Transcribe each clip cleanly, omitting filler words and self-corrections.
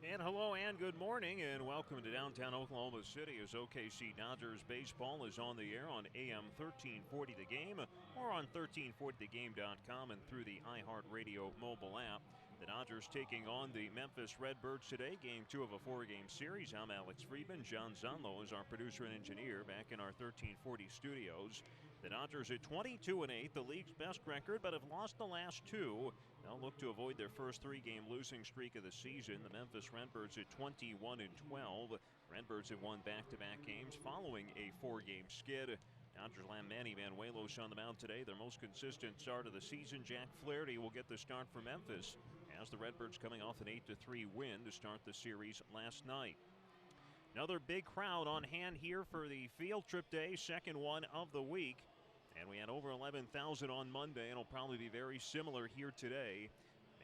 And hello and good morning and welcome to downtown Oklahoma City as OKC Dodgers baseball is on the air on AM 1340 The Game or on 1340thegame.com and through the iHeartRadio mobile app. The Dodgers taking on the Memphis Redbirds today, game 2 of a 4-game series. I'm Alex Friedman. John Zonlo is our producer and engineer back in our 1340 studios. The Dodgers at 22-8, the league's best record, but have lost the last two. They'll look to avoid their first 3-game losing streak of the season. The Memphis Redbirds at 21-12. Redbirds have won back-to-back games following a 4-game skid. Dodgers land Manny Vanuelos on the mound today. Their most consistent start of the season. Jack Flaherty will get the start for Memphis as the Redbirds coming off an 8-3 win to start the series last night. Another big crowd on hand here for the field trip day, second one of the week. And we had over 11,000 on Monday, and it'll probably be very similar here today.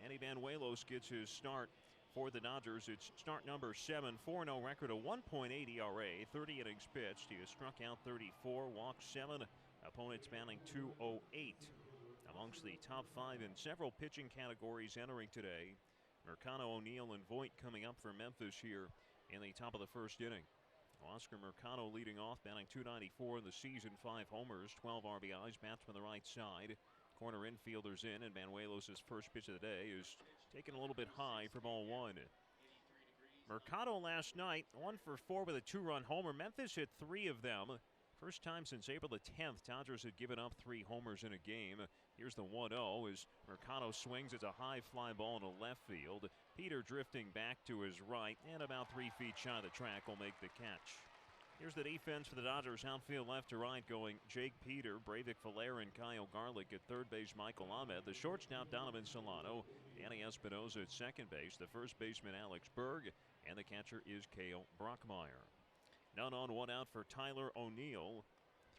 Manny Vanuelos gets his start for the Dodgers. It's start number 7, 4-0 record, a 1.8 ERA, 30 innings pitched. He has struck out 34, walked 7, opponents batting .208. Amongst the top 5 in several pitching categories entering today. Mercado, O'Neill, and Voit coming up for Memphis here in the top of the first inning. Oscar Mercado leading off, batting .294 in the season, 5 homers, 12 RBIs, bats from the right side. Corner infielders in, and Vanuelos' first pitch of the day is taken a little bit high for ball 1. Mercado last night, 1 for 4 with a 2-run homer. Memphis hit 3 of them. First time since April the 10th, Dodgers had given up 3 homers in a game. Here's the 1-0 as Mercado swings. It's a high fly ball to left field. Peter drifting back to his right and about 3 feet shy of the track will make the catch. Here's the defense for the Dodgers, outfield left to right going Jake Peter, Breivik Flaherty, and Kyle Garlick at third base, Michael Ahmed. The shortstop, Donovan Solano, Danny Espinosa at second base, the first baseman, Alex Berg, and the catcher is Cale Brockmeyer. None on, 1 out for Tyler O'Neill.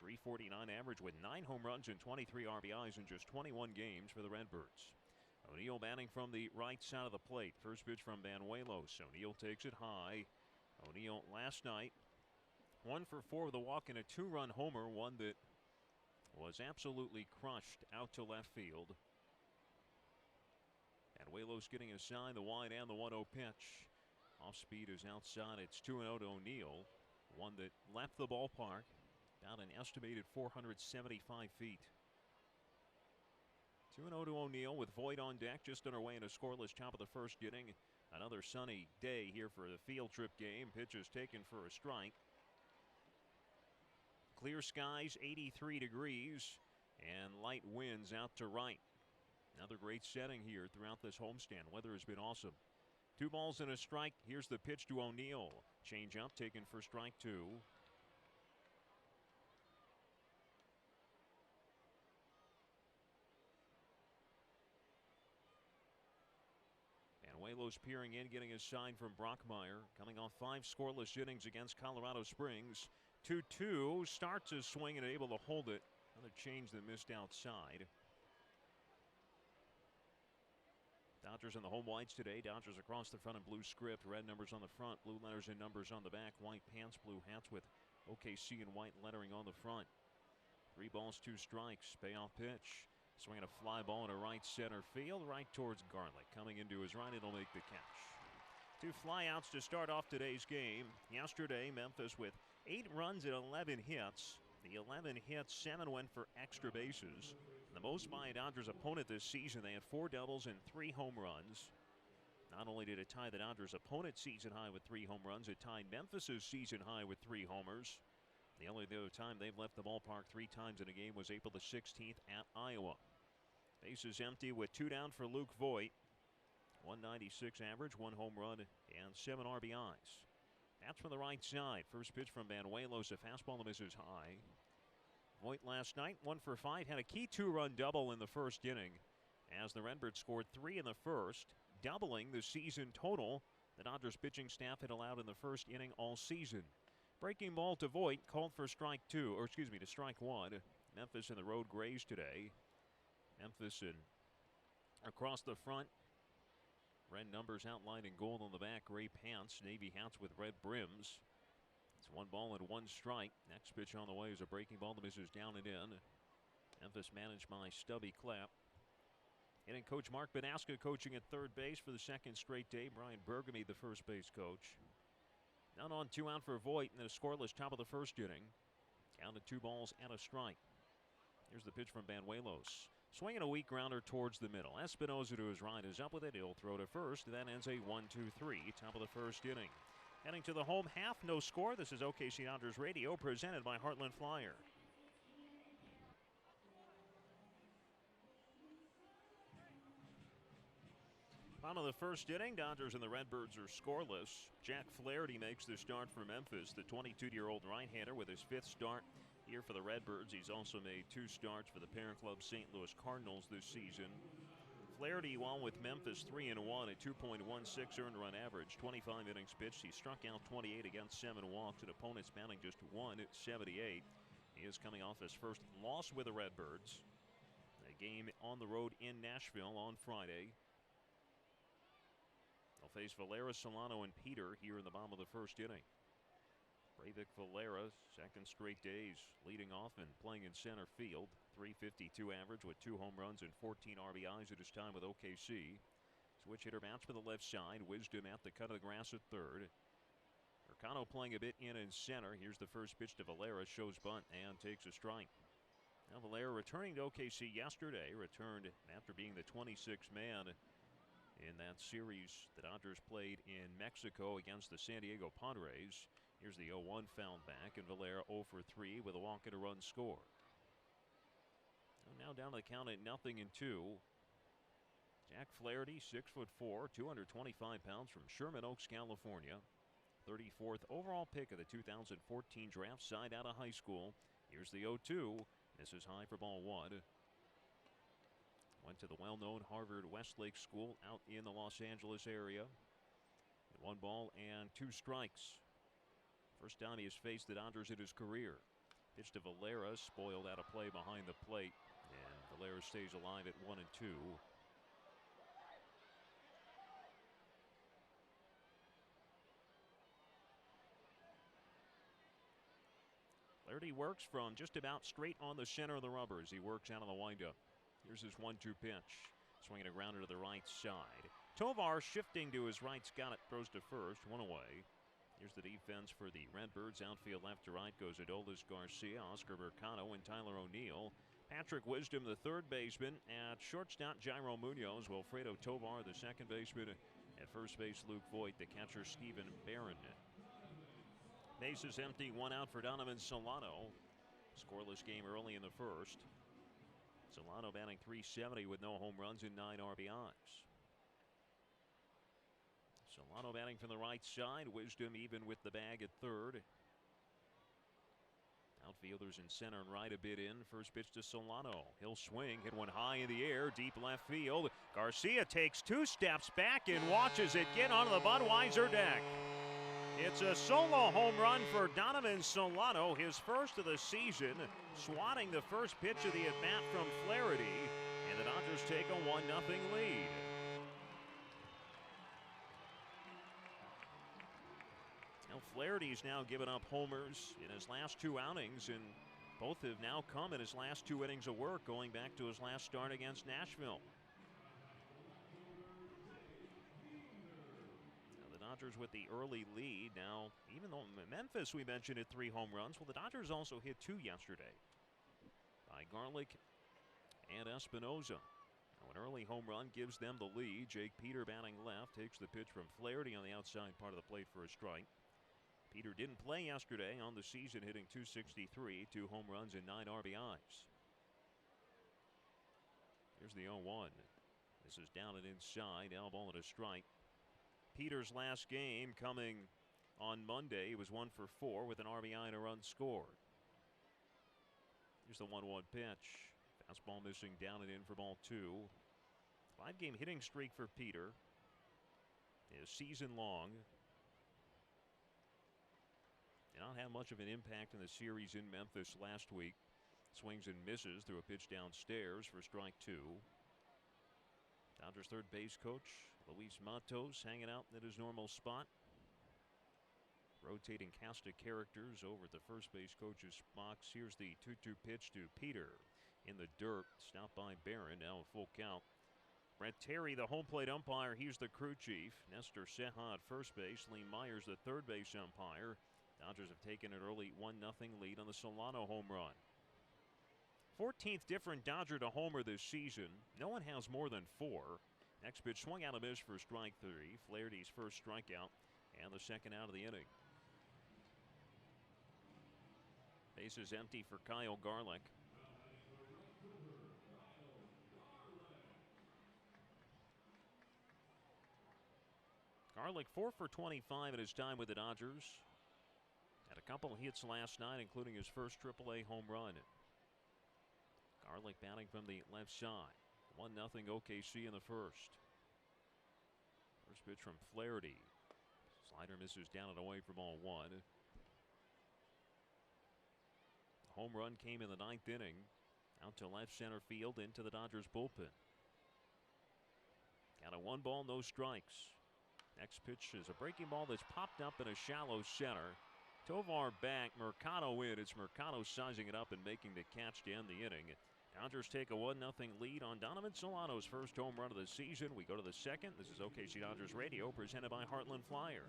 .349 average with 9 home runs and 23 RBIs in just 21 games for the Redbirds. O'Neill batting from the right side of the plate. First pitch from Vanuelos. O'Neill takes it high. O'Neill last night 1 for 4 with a walk and a 2-run homer, one that was absolutely crushed out to left field. Vanuelos getting a sign, the wide and the 1-0 pitch. Off speed is outside. It's 2-0 to O'Neill. One that left the ballpark down an estimated 475 feet. 2-0 to O'Neill with Voit on deck, just underway in a scoreless top of the first inning. Another sunny day here for the field trip game. Pitch is taken for a strike. Clear skies, 83 degrees, and light winds out to right. Another great setting here throughout this homestand. Weather has been awesome. 2 balls and a strike. Here's the pitch to O'Neill. Change up taken for strike 2. Vanuelos peering in, getting a sign from Brockmeyer. Coming off 5 scoreless innings against Colorado Springs. 2-2, starts his swing and able to hold it. Another change that missed outside. Dodgers in the home whites today. Dodgers across the front in blue script. Red numbers on the front, blue letters and numbers on the back. White pants, blue hats with OKC and white lettering on the front. 3 balls, 2 strikes. Payoff pitch. Swinging a fly ball into right center field, right towards Garlick. Coming into his right, it'll make the catch. 2 flyouts to start off today's game. Yesterday, Memphis with 8 runs and 11 hits. The 11 hits, 7 went for extra bases. The most by a Dodgers opponent this season. They had 4 doubles and 3 home runs. Not only did it tie the Dodgers opponent's season high with 3 home runs, it tied Memphis's season high with 3 homers. The only other time they've left the ballpark 3 times in a game was April the 16th at Iowa. Bases empty with 2 down for Luke Voit. 196 average, 1 home run, and 7 RBIs. That's from the right side. First pitch from Vanuelos, a fastball that misses high. Voit last night, 1 for 5, had a key 2-run double in the first inning as the Redbirds scored 3 in the first, doubling the season total the Dodgers pitching staff had allowed in the first inning all season. Breaking ball to Voit, called for strike 1. Memphis in the road grays today. Memphis in across the front. Red numbers outlined in gold on the back. Gray pants, navy hats with red brims. It's 1 ball and 1 strike. Next pitch on the way is a breaking ball that misses down and in. Memphis managed by Stubby Clapp. Hitting coach Mark Banaska coaching at third base for the second straight day. Brian Bergamy, the first base coach. Down on 2 out for Voigt in the scoreless top of the first inning. Down to 2 balls and a strike. Here's the pitch from Banuelos. Swinging a weak grounder towards the middle. Espinosa to his right is up with it. He'll throw to first. That ends a 1-2-3, top of the first inning. Heading to the home half, no score. This is OKC Dodgers Radio, presented by Heartland Flyer. Bottom of the first inning, Dodgers and the Redbirds are scoreless. Jack Flaherty makes the start for Memphis, the 22-year-old right-hander with his 5th start here for the Redbirds. He's also made 2 starts for the parent club St. Louis Cardinals this season. Flaherty, while with Memphis, 3-1, a 2.16 earned run average, 25 innings pitched. He struck out 28 against 7 walks, and opponents batting just 178. He is coming off his first loss with the Redbirds. A game on the road in Nashville on Friday. They'll face Valera, Solano, and Peter here in the bottom of the first inning. Breivik Valera, second straight days, leading off and playing in center field. .352 average with 2 home runs and 14 RBIs at his time with OKC. Switch hitter bats for the left side. Wisdom at the cut of the grass at third. Mercado playing a bit in center. Here's the first pitch to Valera. Shows bunt and takes a strike. Now Valera returning to OKC yesterday. Returned after being the 26th man in that series the Dodgers played in Mexico against the San Diego Padres. Here's the 0-1 foul back, and Valera 0 for 3 with a walk and a run scored. So now down to the count at 0-2. Jack Flaherty, 6'4", 225 pounds, from Sherman Oaks, California. 34th overall pick of the 2014 draft, signed out of high school. Here's the 0-2. This is high for ball 1. Went to the well-known Harvard Westlake School out in the Los Angeles area. 1 ball and 2 strikes. First time he has faced the Dodgers in his career. Pitch to Valera, spoiled out of play behind the plate. And Valera stays alive at 1-2. Flaherty works from just about straight on the center of the rubber as he works out of the windup. Here's his 1-2 pitch. Swinging a grounder to the right side. Tovar shifting to his right. Got it. Throws to first. 1 away. Here's the defense for the Redbirds. Outfield left to right goes Adolis Garcia, Oscar Mercado, and Tyler O'Neill. Patrick Wisdom, the third baseman. At shortstop, Jairo Munoz. Wilfredo Tovar, the second baseman. At first base, Luke Voigt. The catcher, Stephen Barron. Bases empty. 1 out for Donovan Solano. Scoreless game early in the first. Solano batting .370 with no home runs and 9 RBIs. Solano batting from the right side. Wisdom even with the bag at third. Outfielders in center and right a bit in. First pitch to Solano. He'll swing, hit one high in the air, deep left field. Garcia takes 2 steps back and watches it get onto the Budweiser deck. It's a solo home run for Donovan Solano, his first of the season, swatting the first pitch of the at-bat from Flaherty, and the Dodgers take a 1-0 lead. Now Flaherty's now given up homers in his last 2 outings, and both have now come in his last 2 innings of work, going back to his last start against Nashville. Dodgers with the early lead. Now, even though Memphis, we mentioned, hit 3 home runs, well, the Dodgers also hit 2 yesterday by Garlick and Espinoza. Now, an early home run gives them the lead. Jake Peter batting left takes the pitch from Flaherty on the outside part of the plate for a strike. Peter didn't play yesterday on the season, hitting .263, 2 home runs and 9 RBIs. Here's the 0-1. This is down and inside. Now ball and a strike. Peter's last game coming on Monday. He was 1 for 4 with an RBI and a run scored. Here's the 1-1 pitch. Fastball missing, down and in for ball 2. 5-game hitting streak for Peter. Is season long. Did not have much of an impact in the series in Memphis last week. Swings and misses through a pitch downstairs for strike 2. Dodgers third base coach Luis Matos hanging out at his normal spot. Rotating cast of characters over at the first base coach's box. Here's the 2-2 pitch to Peter in the dirt. Stopped by Barron. Now a full count. Brett Terry, the home plate umpire, he's the crew chief. Nestor Seha at first base. Lee Myers, the third base umpire. Dodgers have taken an early 1-0 lead on the Solano home run. 14th different Dodger to homer this season. No one has more than 4. Next pitch swung out a miss for strike 3. Flaherty's first strikeout and the second out of the inning. Bases empty for Kyle Garlick. Garlick 4 for 25 in his time with the Dodgers. Had a couple hits last night, including his first AAA home run. Garlick batting from the left side. 1-0 OKC in the first. First pitch from Flaherty. Slider misses down and away for ball 1. The home run came in the 9th inning. Out to left center field into the Dodgers bullpen. Got a 1 ball, no strikes. Next pitch is a breaking ball that's popped up in a shallow center. Tovar back, Mercado in. It's Mercado sizing it up and making the catch to end the inning. Dodgers take a 1-0 lead on Donovan Solano's first home run of the season. We go to the second. This is OKC Dodgers Radio, presented by Heartland Flyer.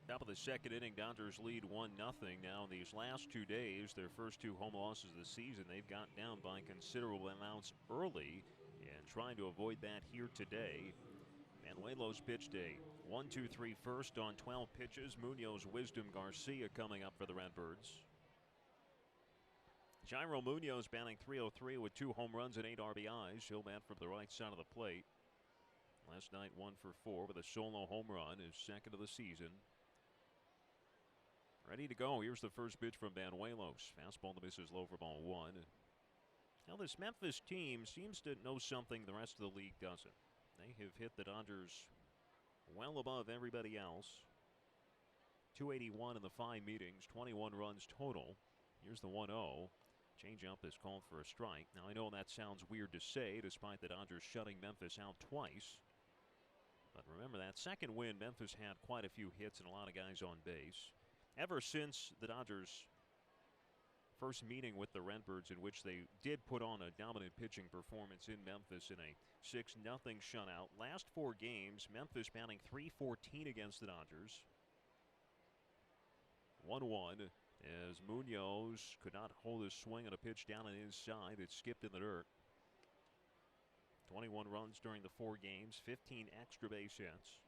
Top of the second inning, Dodgers lead 1-0. Now in these last 2 days, their first 2 home losses of the season, they've gotten down by considerable amounts early and trying to avoid that here today. Manuelo's pitched a 1-2-3 first on 12 pitches. Munoz, Wisdom, Garcia coming up for the Redbirds. Jairo Munoz batting .303 with 2 home runs and 8 RBIs. He'll bat from the right side of the plate. Last night 1 for 4 with a solo home run, his second of the season. Ready to go. Here's the first pitch from Banuelos. Fastball to misses low for ball 1. Now this Memphis team seems to know something the rest of the league doesn't. They have hit the Dodgers well above everybody else. 281 in the 5 meetings, 21 runs total. Here's the 1-0. Changeup is called for a strike. Now I know that sounds weird to say, despite the Dodgers shutting Memphis out twice. But remember, that second win, Memphis had quite a few hits and a lot of guys on base. Ever since the Dodgers' first meeting with the Redbirds, in which they did put on a dominant pitching performance in Memphis in a 6-0 shutout. Last 4 games, Memphis batting .314 against the Dodgers. 1-1 as Munoz could not hold his swing on a pitch down on his side. It skipped in the dirt. 21 runs during the 4 games, 15 extra base hits.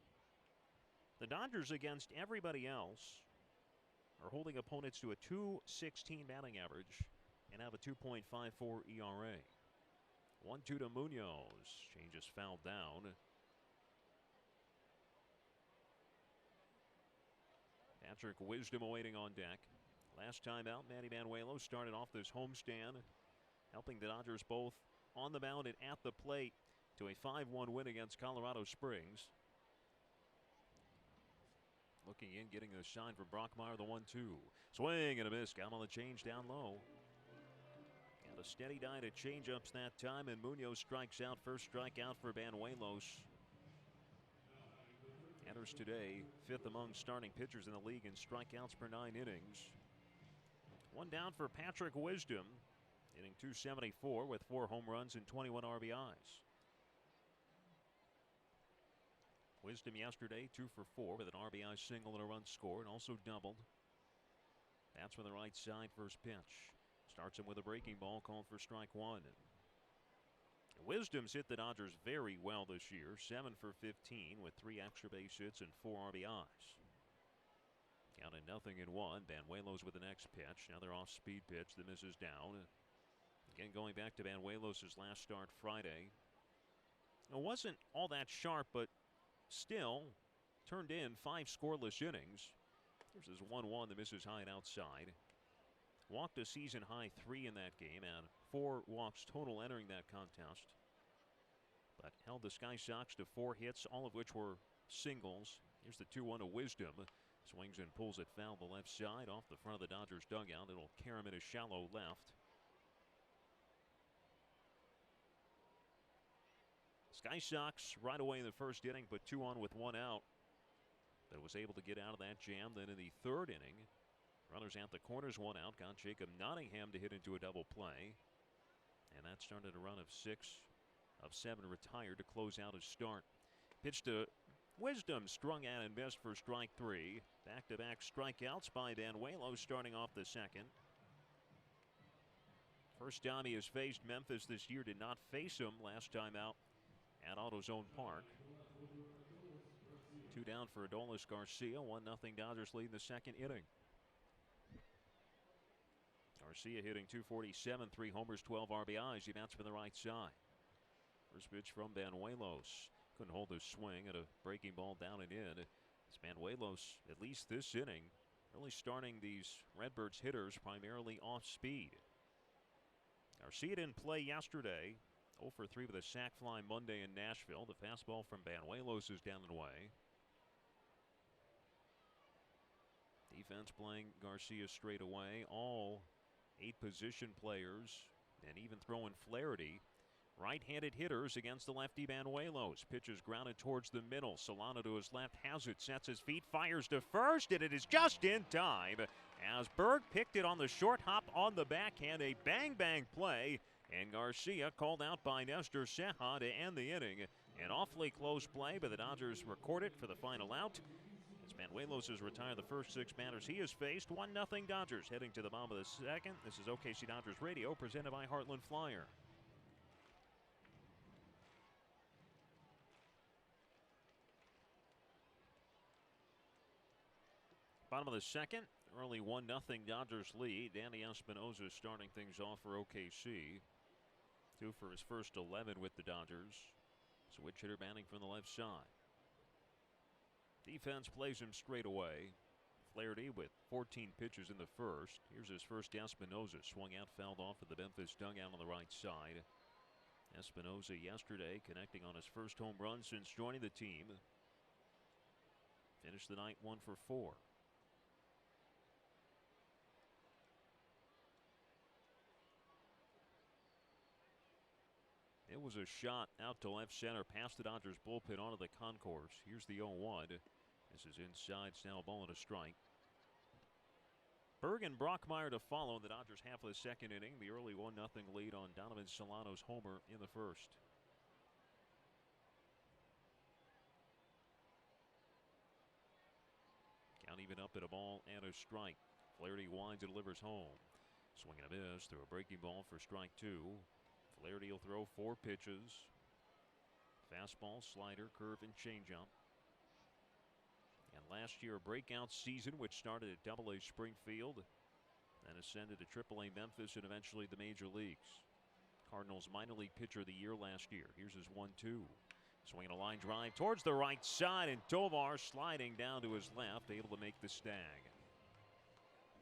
The Dodgers, against everybody else, are holding opponents to a .216 batting average and have a 2.54 ERA. 1-2 to Munoz. Change is fouled down. Patrick Wisdom awaiting on deck. Last time out, Manny Manuelo started off this homestand, helping the Dodgers both on the mound and at the plate to a 5-1 win against Colorado Springs. Looking in, getting a sign from Brockmeyer, the 1-2. Swing and a miss. Got him on the change down low. Got a steady diet of changeups that time, and Munoz strikes out. First strikeout for Banuelos. Enters today 5th among starting pitchers in the league in strikeouts per 9 innings. 1 down for Patrick Wisdom, hitting .274 with 4 home runs and 21 RBIs. Wisdom yesterday 2 for 4 with an RBI single and a run scored, also doubled. That's from the right side. First pitch starts him with a breaking ball called for strike 1. Wisdom's hit the Dodgers very well this year, 7 for 15 with 3 extra base hits and 4 RBIs. Counted 0-1. Banuelos with the next pitch. Another off-speed pitch that misses down. Again, going back to Banuelos' last start Friday. It wasn't all that sharp, but still turned in 5 scoreless innings. There's his 1-1 that misses high and outside. Walked a season high 3 in that game and 4 walks total entering that contest. But held the Sky Sox to 4 hits, all of which were singles. Here's the 2-1 to Wisdom. Swings and pulls it foul the left side off the front of the Dodgers dugout. It'll carry him in a shallow left. Sky Sox right away in the first inning, put 2 on with 1 out. But was able to get out of that jam. Then in the third inning, runners at the corners, 1 out. Got Jacob Nottingham to hit into a double play. And that started a run of 6 of 7 retired to close out his start. Pitch to Wisdom, strung out and missed for strike 3. Back-to-back strikeouts by Banuelos starting off the second. First time he has faced Memphis this year. Did not face him last time out at AutoZone Park. 2 down for Adolis Garcia. 1-0 Dodgers lead in the second inning. Garcia hitting .247, 3 homers, 12 RBIs. He bats from the right side. First pitch from Banuelos. Couldn't hold his swing at a breaking ball down and in. As Banuelos, at least this inning, really starting these Redbirds hitters primarily off speed. Garcia didn't play yesterday. 0 for 3 with a sac fly Monday in Nashville. The fastball from Banuelos is down and away. Defense playing Garcia straight away. All 8 position players and even throwing Flaherty. Right-handed hitters against the lefty Banuelos. Pitch is grounded towards the middle. Solano to his left has it, sets his feet, fires to first, and it is just in time as Berg picked it on the short hop on the backhand. A bang-bang play, and Garcia called out by Nestor Ceja to end the inning. An awfully close play, but the Dodgers record it for the final out. As Banuelos has retired the first 6 batters he has faced. 1-0 Dodgers heading to the bottom of the second. This is OKC Dodgers Radio presented by Heartland Flyer. Bottom of the second, early 1-0 Dodgers lead. Danny Espinosa starting things off for OKC. 2 for his first 11 with the Dodgers. Switch hitter batting from the left side. Defense plays him straight away. Flaherty with 14 pitches in the first. Here's his first Espinosa. Swung out, fouled off at the Memphis dugout on the right side. Espinosa yesterday connecting on his first home run since joining the team. Finished the night 1 for 4. It was a shot out to left center past the Dodgers bullpen onto the concourse. Here's the 0-1. This is inside, snap ball and a strike. Berg and Brockmeyer to follow. The Dodgers half of the second inning. The early 1-0 lead on Donovan Solano's homer in the first. Count even up at a ball and a strike. Flaherty winds and delivers home. Swing and a miss through a breaking ball for strike 2. Flaherty will throw 4 pitches. Fastball, slider, curve, and changeup. And last year, a breakout season which started at AA Springfield, then ascended to AAA Memphis, and eventually the major leagues. Cardinals minor league pitcher of the year last year. Here's his 1-2. Swinging a line drive towards the right side, and Tovar sliding down to his left, able to make the snag.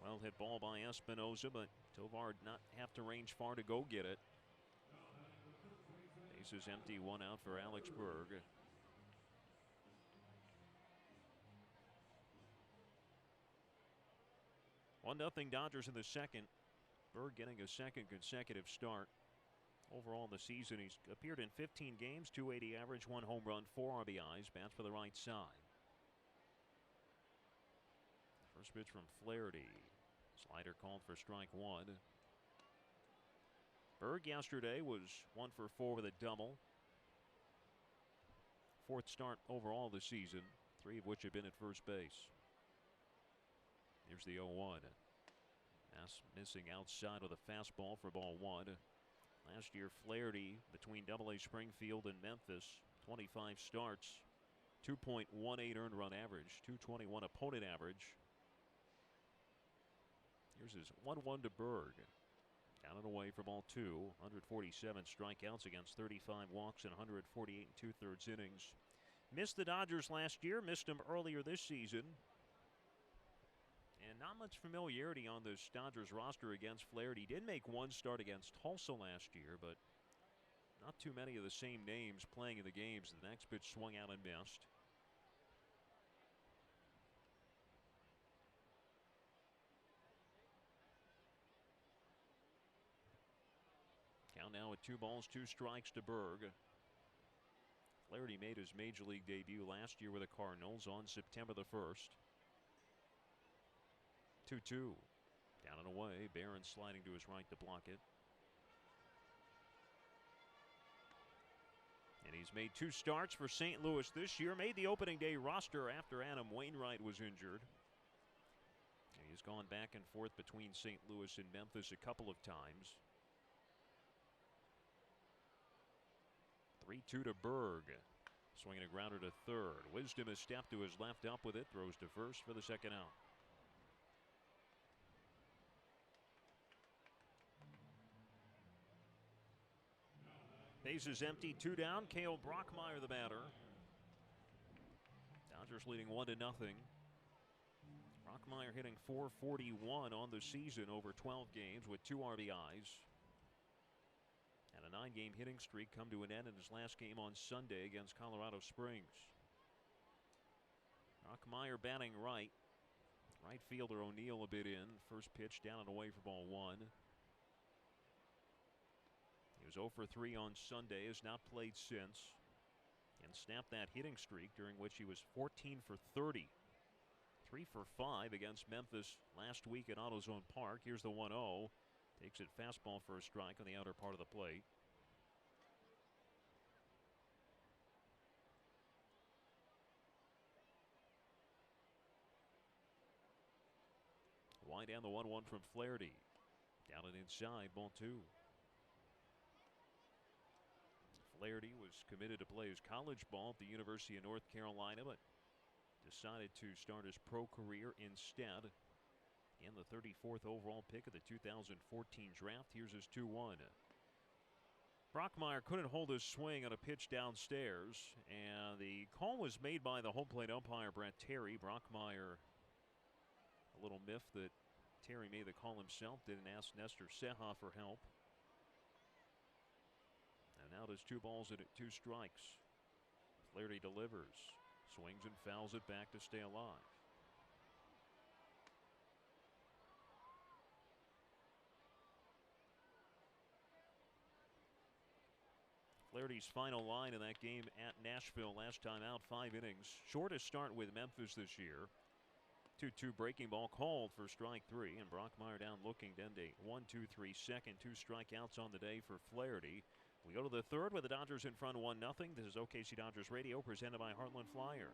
Well hit ball by Espinosa, but Tovar did not have to range far to go get it. Bases empty, 1 out for Alex Berg. One nothing Dodgers in the second. Berg getting a second consecutive start. Overall in the season, he's appeared in 15 games, .280 average, 1 home run, 4 RBIs, bats for the right side. First pitch from Flaherty. Slider called for strike 1. Berg yesterday was 1 for 4 with a double. 4th start overall this season, 3 of which have been at first base. Here's the 0-1. That's missing outside with a fastball for ball 1. Last year, Flaherty between AA Springfield and Memphis, 25 starts, 2.18 earned run average, 221 opponent average. Here's his 1-1 to Berg. Down and away for ball 2. 147 strikeouts against 35 walks and 148 2/3 innings. Missed the Dodgers last year, missed them earlier this season. And not much familiarity on this Dodgers roster against Flaherty. Did make 1 start against Tulsa last year, but not too many of the same names playing in the games. The next pitch swung out and missed. Count now at 2 balls, 2 strikes to Berg. Flaherty made his major league debut last year with the Cardinals on September the 1st. 2-2. Down and away. Barron sliding to his right to block it. And he's made 2 starts for St. Louis this year. Made the opening day roster after Adam Wainwright was injured. And he's gone back and forth between St. Louis and Memphis a couple of times. 3-2 to Berg. Swinging a grounder to third. Wisdom has stepped to his left, up with it. Throws to first for the second out. Bases empty, 2 down. Cale Brockmeyer the batter. Dodgers leading 1-0. Brockmeyer hitting .441 on the season over 12 games with 2 RBIs. And a 9-game hitting streak come to an end in his last game on Sunday against Colorado Springs. Brockmeyer batting right. Right fielder O'Neill a bit in. First pitch down and away for ball 1. He was 0 for 3 on Sunday, has not played since, and snapped that hitting streak during which he was 14 for 30. 3 for 5 against Memphis last week at AutoZone Park. Here's the 1-0. Takes it fastball for a strike on the outer part of the plate. Wide down the 1-1 from Flaherty. Down and inside, ball 2. Flaherty was committed to play his college ball at the University of North Carolina, but decided to start his pro career instead. And the 34th overall pick of the 2014 draft. Here's his 2-1. Brockmeyer couldn't hold his swing on a pitch downstairs, and the call was made by the home plate umpire Brett Terry. Brockmeyer, a little miff that Terry made the call himself, didn't ask Nestor Seha for help. And now there's 2 balls and 2 strikes. Flaherty delivers, swings and fouls it back to stay alive. Flaherty's final line in that game at Nashville last time out, 5 innings. Shortest start with Memphis this year. 2-2 breaking ball called for strike 3, and Brockmeyer down looking to end a 1-2-3 second. 2 strikeouts on the day for Flaherty. We go to the third with the Dodgers in front 1-0. This is OKC Dodgers Radio presented by Heartland Flyer.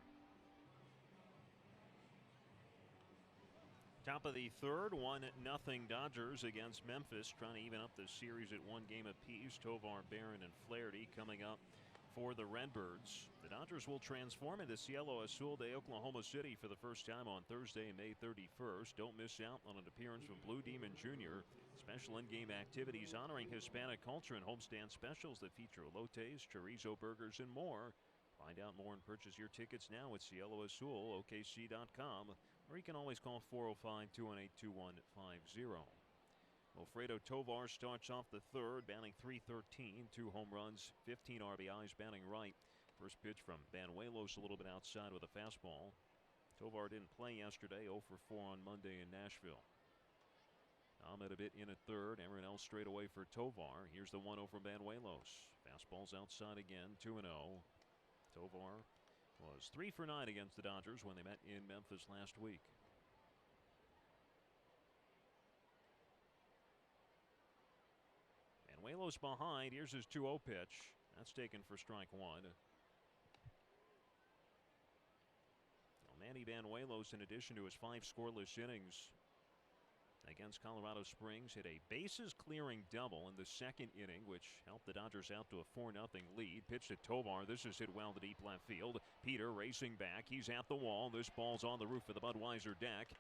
Top of the third, 1-0 Dodgers against Memphis, trying to even up the series at 1 game apiece. Tovar, Barron, and Flaherty coming up for the Redbirds. The Dodgers will transform into Cielo Azul de Oklahoma City for the first time on Thursday, May 31st. Don't miss out on an appearance from Blue Demon Jr. Special in-game activities honoring Hispanic culture and homestand specials that feature elotes, chorizo burgers, and more. Find out more and purchase your tickets now at Cielo Azul, OKC.com, or you can always call 405-218-2150. Wilfredo Tovar starts off the third, batting .313, 2 home runs, 15 RBIs, batting right. First pitch from Banuelos a little bit outside with a fastball. Tovar didn't play yesterday, 0 for 4 on Monday in Nashville. Ahmed a bit in at third. Aaron straight away for Tovar. Here's the 1-0 from Banuelos. Fastball's outside again, 2-0. Tovar was 3 for 9 against the Dodgers when they met in Memphis last week. Banuelos behind. Here's his 2-0 pitch. That's taken for strike 1. Manny Banuelos, in addition to his 5 scoreless innings against Colorado Springs, hit a bases clearing double in the second inning, which helped the Dodgers out to a 4-0 lead. Pitch to Tovar. This is hit well to deep left field. Peter racing back. He's at the wall. This ball's on the roof of the Budweiser deck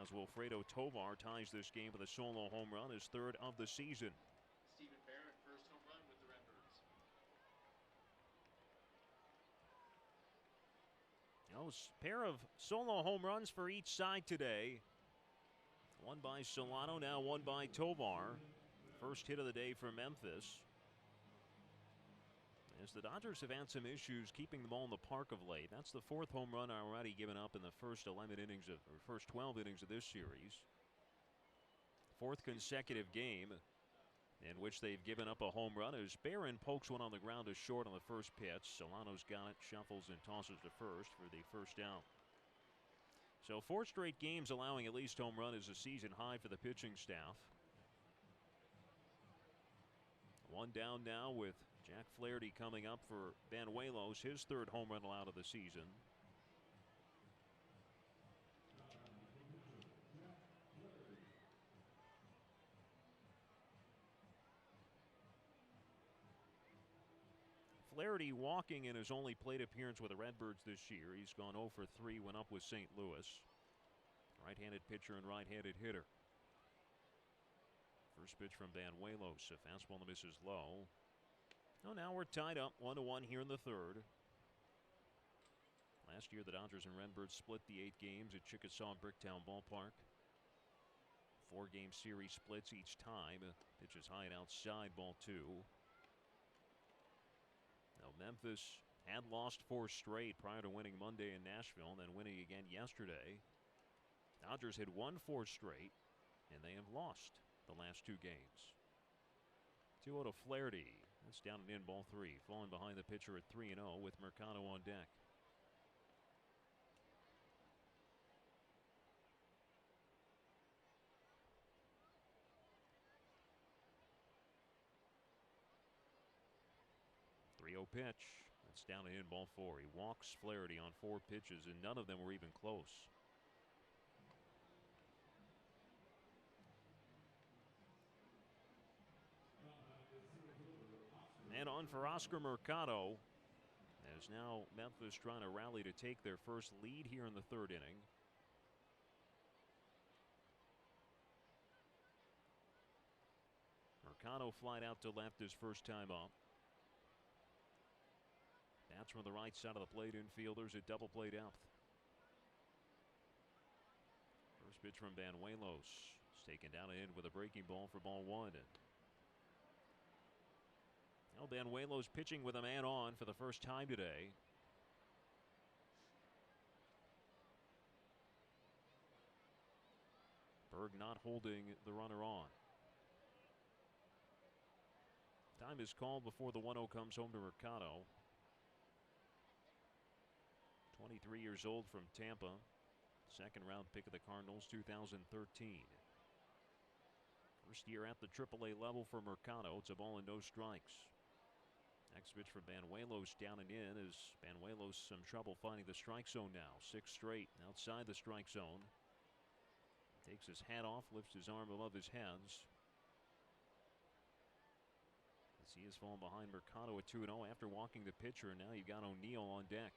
as Wilfredo Tovar ties this game with a solo home run, his 3rd of the season. Stephen Barrett, first home run with the Redbirds. A pair of solo home runs for each side today. One by Solano, now one by Tovar. First hit of the day for Memphis. As the Dodgers have had some issues keeping the ball in the park of late. That's the 4th home run already given up in the first 12 innings of this series. 4th consecutive game. in which they've given up a home run as Barron pokes one on the ground to short on the first pitch. Solano's got it, shuffles and tosses to first for the first out. So 4 straight games allowing at least home run is a season high for the pitching staff. One down now with Jack Flaherty coming up for Banuelos, his 3rd home run allowed of the season. Flaherty walking in his only plate appearance with the Redbirds this year. He's gone 0 for 3 when up with St. Louis. Right-handed pitcher and right-handed hitter. First pitch from Banuelos, a fastball that misses low. Oh, now we're tied up 1-1 here in the 3rd. Last year the Dodgers and Redbirds split the 8 games at Chickasaw Bricktown Ballpark. 4-game series splits each time. Pitch is high and outside, ball 2. Now Memphis had lost 4 straight prior to winning Monday in Nashville and then winning again yesterday. Dodgers had won 4 straight and they have lost the last 2 games. 2-0 to Flaherty. That's down and in, ball 3. Falling behind the pitcher at 3-0 with Mercado on deck. Pitch. That's down and in, ball 4. He walks Flaherty on 4 pitches, and none of them were even close. And on for Oscar Mercado, as now Memphis trying to rally to take their first lead here in the 3rd inning. Mercado flied out to left his first time up. That's from the right side of the plate. Infielders at double play depth. First pitch from Banuelos. It's taken down and in with a breaking ball for ball 1. Now Banuelos pitching with a man on for the first time today. Berg not holding the runner on. Time is called before the 1-0 comes home to Mercado. 23 years old from Tampa. 2nd round pick of the Cardinals, 2013. First year at the AAA level for Mercado. It's a ball and no strikes. Next pitch for Banuelos down and in as Banuelos some trouble finding the strike zone now. 6 straight outside the strike zone. Takes his hat off, lifts his arm above his heads. As he has fallen behind Mercado at 2-0 after walking the pitcher, and now you've got O'Neill on deck.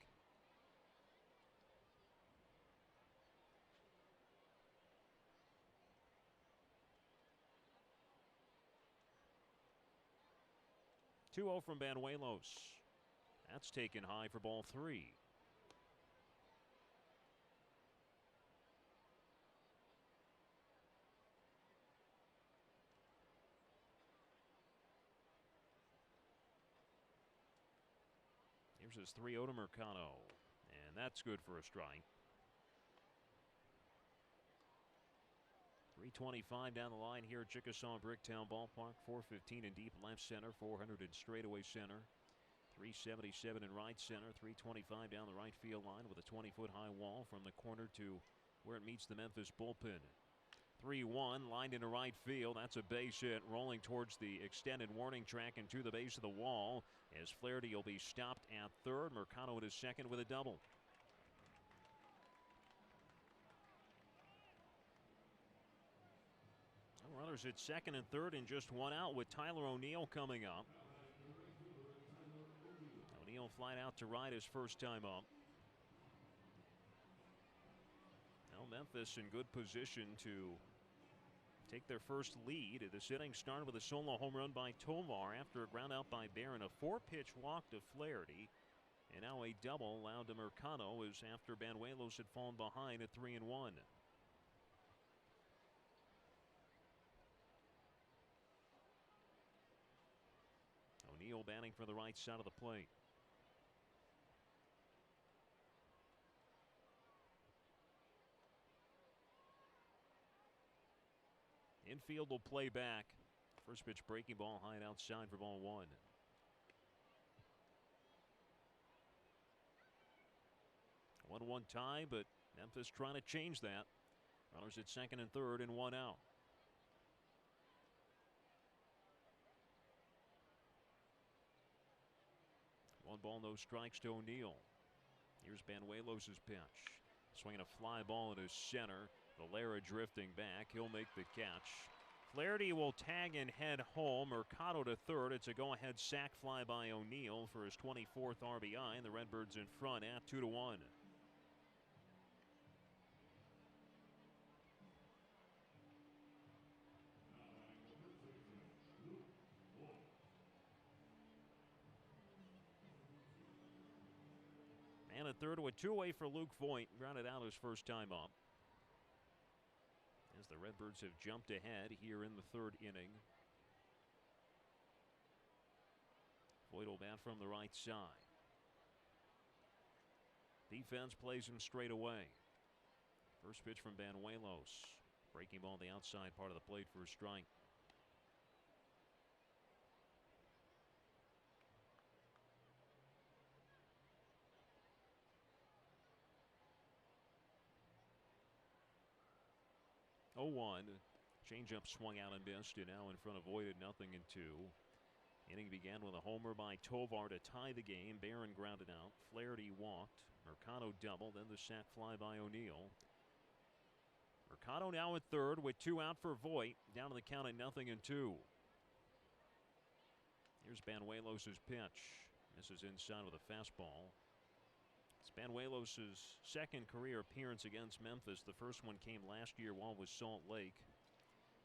.2-0 from Banuelos. That's taken high for ball 3. Here's his 3-0 to Mercado. And that's good for a strike. 325 down the line here at Chickasaw Bricktown Ballpark. 415 in deep left center, 400 in straightaway center, 377 in right center, 325 down the right field line with a 20-foot high wall from the corner to where it meets the Memphis bullpen. 3-1 lined into right field. That's a base hit rolling towards the extended warning track and to the base of the wall as Flaherty will be stopped at 3rd. Mercado at his 2nd with a double. Runners at 2nd and 3rd and just 1 out with Tyler O'Neill coming up. O'Neill flied out to right his first time up. Now Memphis in good position to take their first lead. This inning started with a solo home run by Tovar after a ground out by Barron. A 4-pitch walk to Flaherty. And now a double allowed to Mercado as after Banuelos had fallen behind at 3-1. O'Neill batting for the right side of the plate. Infield will play back First pitch breaking ball high and outside for ball one. 1-1 tie, but Memphis trying to change that. Runners at second and third and one out. One ball, no strikes to O'Neill. Here's Banuelos' pitch. Swinging a fly ball into center. Valera drifting back. He'll make the catch. Flaherty will tag and head home. Mercado to third. It's a go-ahead sac fly by O'Neill for his 24th RBI, and the Redbirds in front at 2-1. And a third with two-way for Luke Voigt. Grounded out his first time up. As the Redbirds have jumped ahead here in the third inning. Voigt will bat from the right side. Defense plays him straight away. First pitch from Banuelos. Breaking ball on the outside part of the plate for a strike. Oh, 1. Changeup swung out and missed, and now in front of Voigt at 0-2. Inning began with a homer by Tovar to tie the game. Barron grounded out. Flaherty walked. Mercado doubled, then the sac fly by O'Neill. Mercado now at third with two out for Voigt. Down to the count at 0-2. Here's Banuelos' pitch. Misses inside with a fastball. It's Banuelos' second career appearance against Memphis. The first one came last year while with Salt Lake.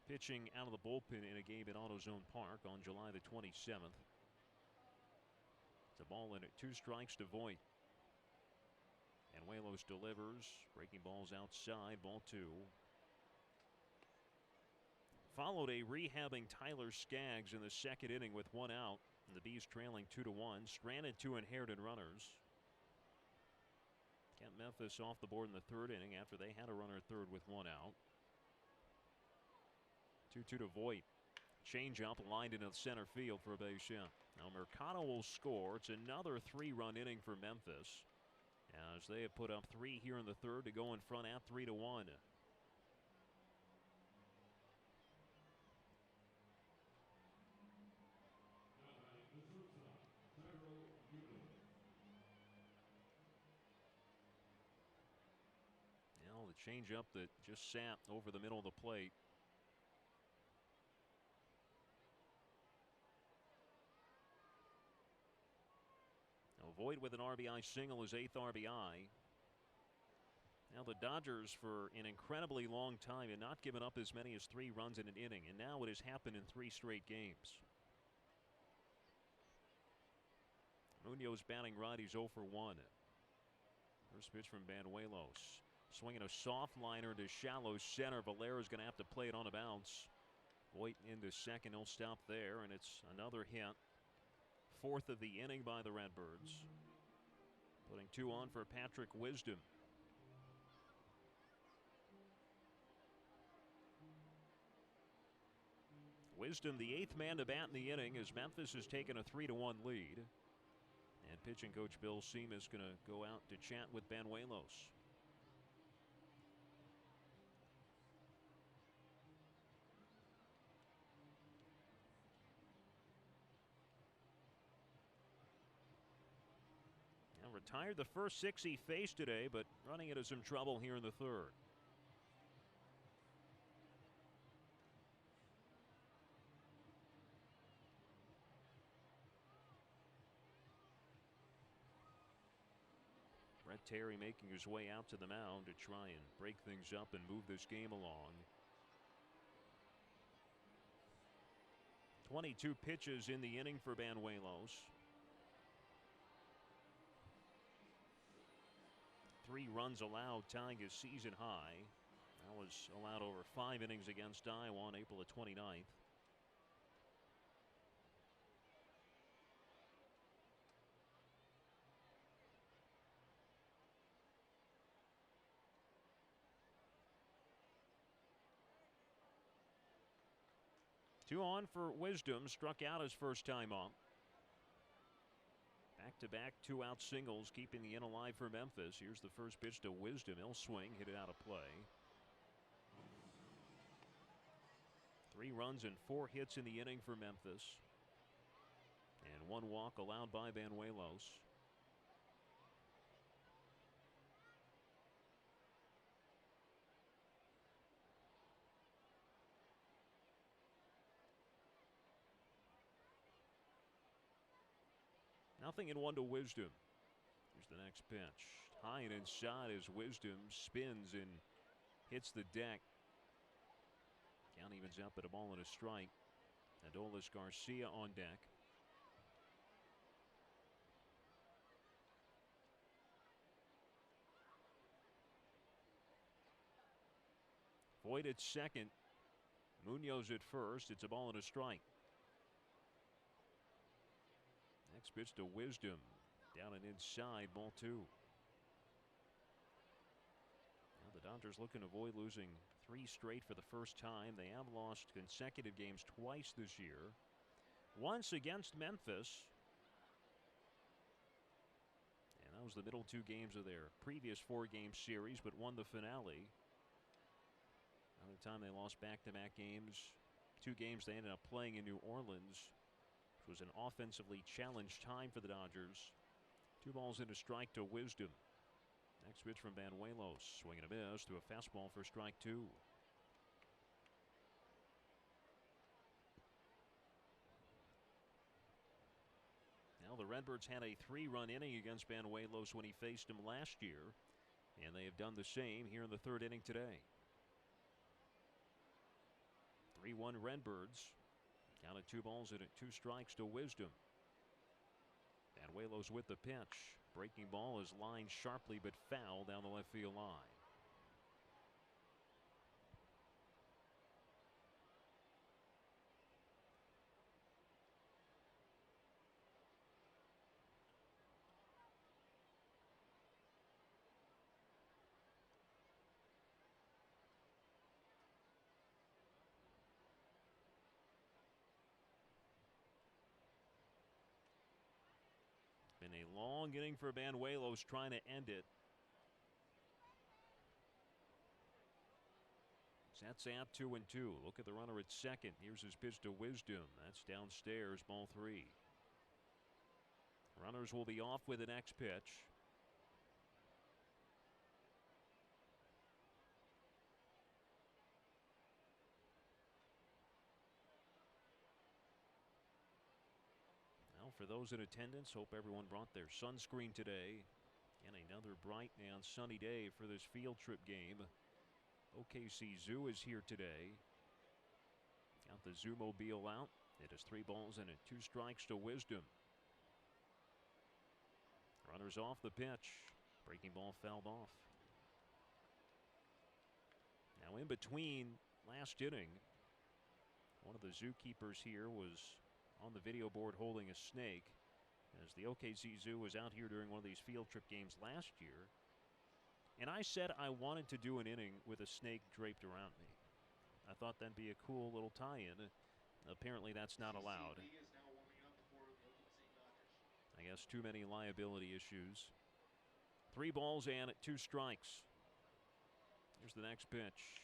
Pitching out of the bullpen in a game at AutoZone Park on July the 27th. It's a ball in at 2 strikes to Voigt. Banuelos delivers. Breaking balls outside. Ball 2. Followed a rehabbing Tyler Skaggs in the second inning with one out. And the Bees trailing 2-1. Stranded 2 inherited runners. Kept Memphis off the board in the third inning after they had a runner at third with one out. 2-2 to Voigt. Changeup lined into center field for a base hit. Now Mercado will score. It's another 3-run inning for Memphis, as they have put up 3 here in the third to go in front at 3-1. Now the changeup that just sat over the middle of the plate. Voigt with an RBI single, his 8th RBI. Now the Dodgers for an incredibly long time had not given up as many as 3 runs in an inning, and now it has happened in 3 straight games. Munoz batting right, he's 0 for 1. First pitch from Banuelos. Swinging a soft liner to shallow center. Valera's going to have to play it on a bounce. Voigt into second, he'll stop there, and it's another hit. 4th of the inning by the Redbirds. Putting 2 on for Patrick Wisdom. Wisdom, the 8th man to bat in the inning, as Memphis has taken a 3-1 lead. And pitching coach Bill Seam is going to go out to chat with Banuelos. Retired the first 6 he faced today, but running into some trouble here in the third. Brett Terry making his way out to the mound to try and break things up and move this game along. 22 pitches in the inning for Banuelos. 3 runs allowed, tying his season high. That was allowed over 5 innings against Iowa on April the 29th. 2 on for Wisdom. Struck out his first time up. Back-to-back 2-out singles, keeping the inning alive for Memphis. Here's the first pitch to Wisdom. He'll swing, hit it out of play. 3 runs and 4 hits in the inning for Memphis. And 1 walk allowed by Banuelos. Nothing in 1 to Wisdom. Here's the next pitch. High and inside as Wisdom spins and hits the deck. Count evens up at a ball and a strike. Adolis Garcia on deck. Voit at second. Munoz at first. It's a ball and a strike. Next pitch to Wisdom. Down and inside, ball 2. Now the Dodgers looking to avoid losing 3 straight for the first time. They have lost consecutive games twice this year. Once against Memphis. And that was the middle 2 games of their previous 4-game series, but won the finale. Another time they lost back-to-back games. 2 games they ended up playing in New Orleans. It was an offensively challenged time for the Dodgers. 2 balls and a strike to Wisdom. Next pitch from Banuelos. Swing and a miss to a fastball for strike 2. Now the Redbirds had a 3-run inning against Banuelos when he faced him last year. And they have done the same here in the 3rd inning today. 3-1 Redbirds. Count of 2 balls and 2 strikes to Wisdom. Banuelos with the pitch. Breaking ball is lined sharply but foul down the left field line. Been a long inning for Banuelos, trying to end it. Sets at 2-2. Look at the runner at second. Here's his pitch to Wisdom. That's downstairs, ball 3. Runners will be off with the next pitch. For those in attendance, hope everyone brought their sunscreen today. And another bright and sunny day for this field trip game. OKC Zoo is here today. Got the Zoomobile out. It is 3 balls and 2 strikes to Wisdom. Runners off the pitch. Breaking ball fouled off. Now in between last inning, one of the zookeepers here was on the video board holding a snake, as the OKC Zoo was out here during one of these field trip games last year. And I said I wanted to do an inning with a snake draped around me. I thought that'd be a cool little tie-in. Apparently that's not allowed. I guess too many liability issues. 3 balls and 2 strikes. Here's the next pitch.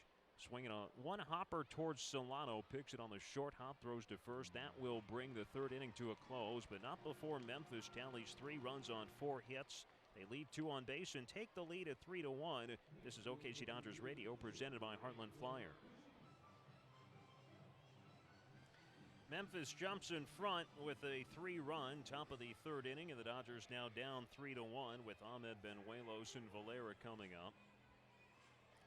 Swinging a 1 hopper towards Solano. Picks it on the short hop. Throws to first. That will bring the 3rd inning to a close, but not before Memphis tallies 3 runs on 4 hits. They leave 2 on base and take the lead at 3-1. This is OKC Dodgers Radio, presented by Heartland Flyer. Memphis jumps in front with a 3-run top of the 3rd inning, and the Dodgers now down 3-1 with Ahmed Banuelos and Valera coming up.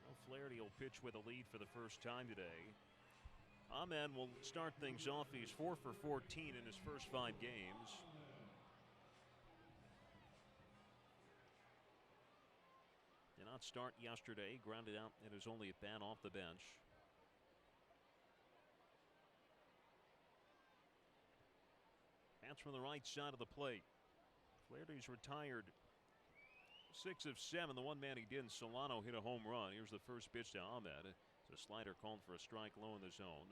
Well, Flaherty will pitch with a lead for the first time today. Ahmed will start things off. He's 4 for 14 in his first 5 games. Did not start yesterday. Grounded out in his only at bat off the bench. Bats from the right side of the plate. Flaherty's retired 6 of 7. The one man he did, Solano, hit a home run. Here's the first pitch to Ahmed. It's a slider called for a strike low in the zone.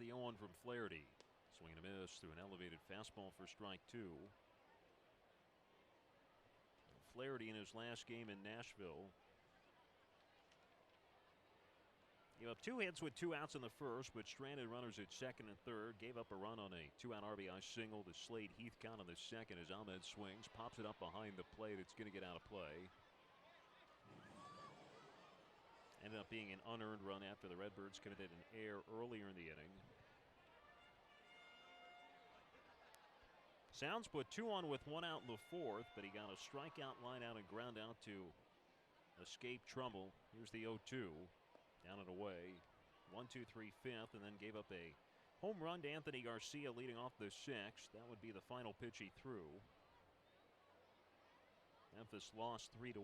the 0-1 from Flaherty. Swing and a miss through an elevated fastball for strike 2. Flaherty in his last game in Nashville gave up 2 hits with 2 outs in the first, but stranded runners at second and third. Gave up a run on a 2-out RBI single to Slade Heathcott on the second as Ahmed swings, pops it up behind the plate. It's going to get out of play. Ended up being an unearned run after the Redbirds committed an error earlier in the inning. Sounds put 2 on with 1 out in the fourth, but he got a strikeout, line out, and ground out to escape trouble. Here's the 0-2. Down and away. 1-2-3 fifth, and then gave up a home run to Anthony Garcia leading off the sixth. That would be the final pitch he threw. Memphis lost 3-1.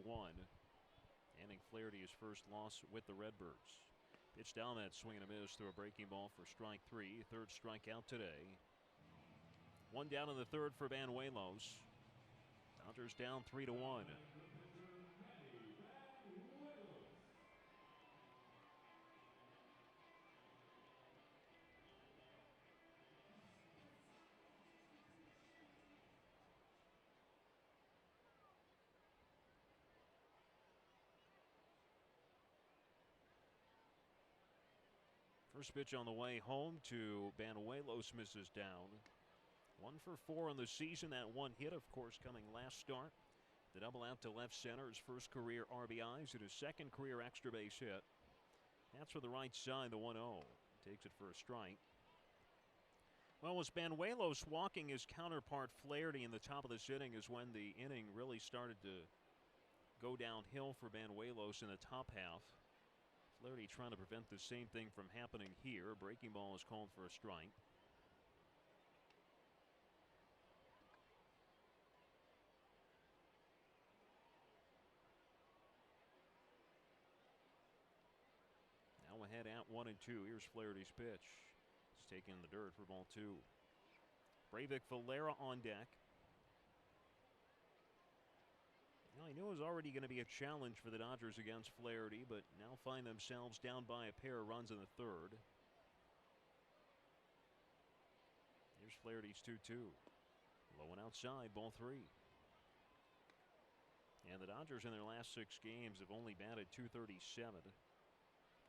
Handing Flaherty his first loss with the Redbirds. Pitch down, that swing and a miss through a breaking ball for strike 3. Third strikeout today. 1 down in the third for Banuelos. Dodgers down 3-1. First pitch on the way home to Banuelos, misses down. 1 for 4 on the season. That 1 hit, of course, coming last start. The double out to left center, his first career RBIs and his second career extra base hit. That's for the right side, the 1-0. Takes it for a strike. Well, was Banuelos walking his counterpart Flaherty in the top of this inning is when the inning really started to go downhill for Banuelos in the top half. Flaherty trying to prevent the same thing from happening here. Breaking ball is called for a strike. Now ahead at 1-2. Here's Flaherty's pitch. He's taking the dirt for ball 2. Breivik Valera on deck. Well, he knew it was already going to be a challenge for the Dodgers against Flaherty, but now find themselves down by a pair of runs in the third. Here's Flaherty's 2-2. Low and outside, ball 3. And the Dodgers in their last 6 games have only batted .237.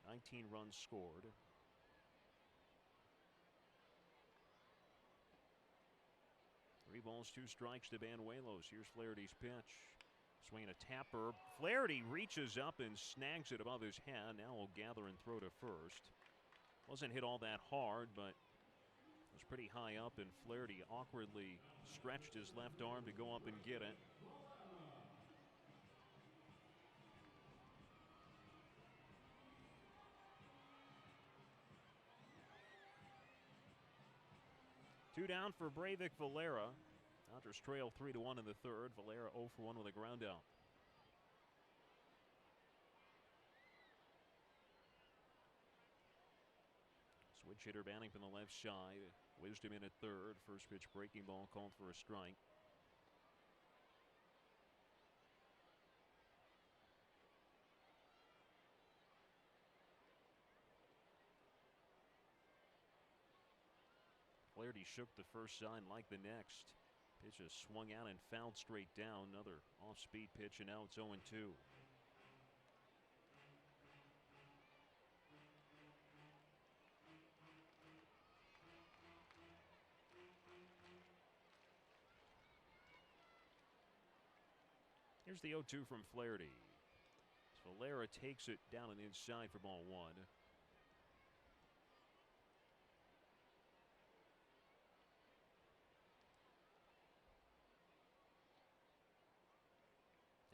19 runs scored. Three balls, 2 strikes to Banuelos. Here's Flaherty's pitch. Swinging a tapper. Flaherty reaches up and snags it above his head. Now will gather and throw to first. Wasn't hit all that hard, but it was pretty high up, and Flaherty awkwardly stretched his left arm to go up and get it. Two down for Breivik Valera. Dodgers trail 3-1 in the third. Valera 0 for 1 with a ground out. Switch hitter batting from the left side. Wisdom in at third. First pitch breaking ball called for a strike. Flaherty shook the first sign like the next. Pitch is swung out and fouled straight down. Another off-speed pitch, and now it's 0-2. Here's the 0-2 from Flaherty. Valera takes it down and inside for ball 1.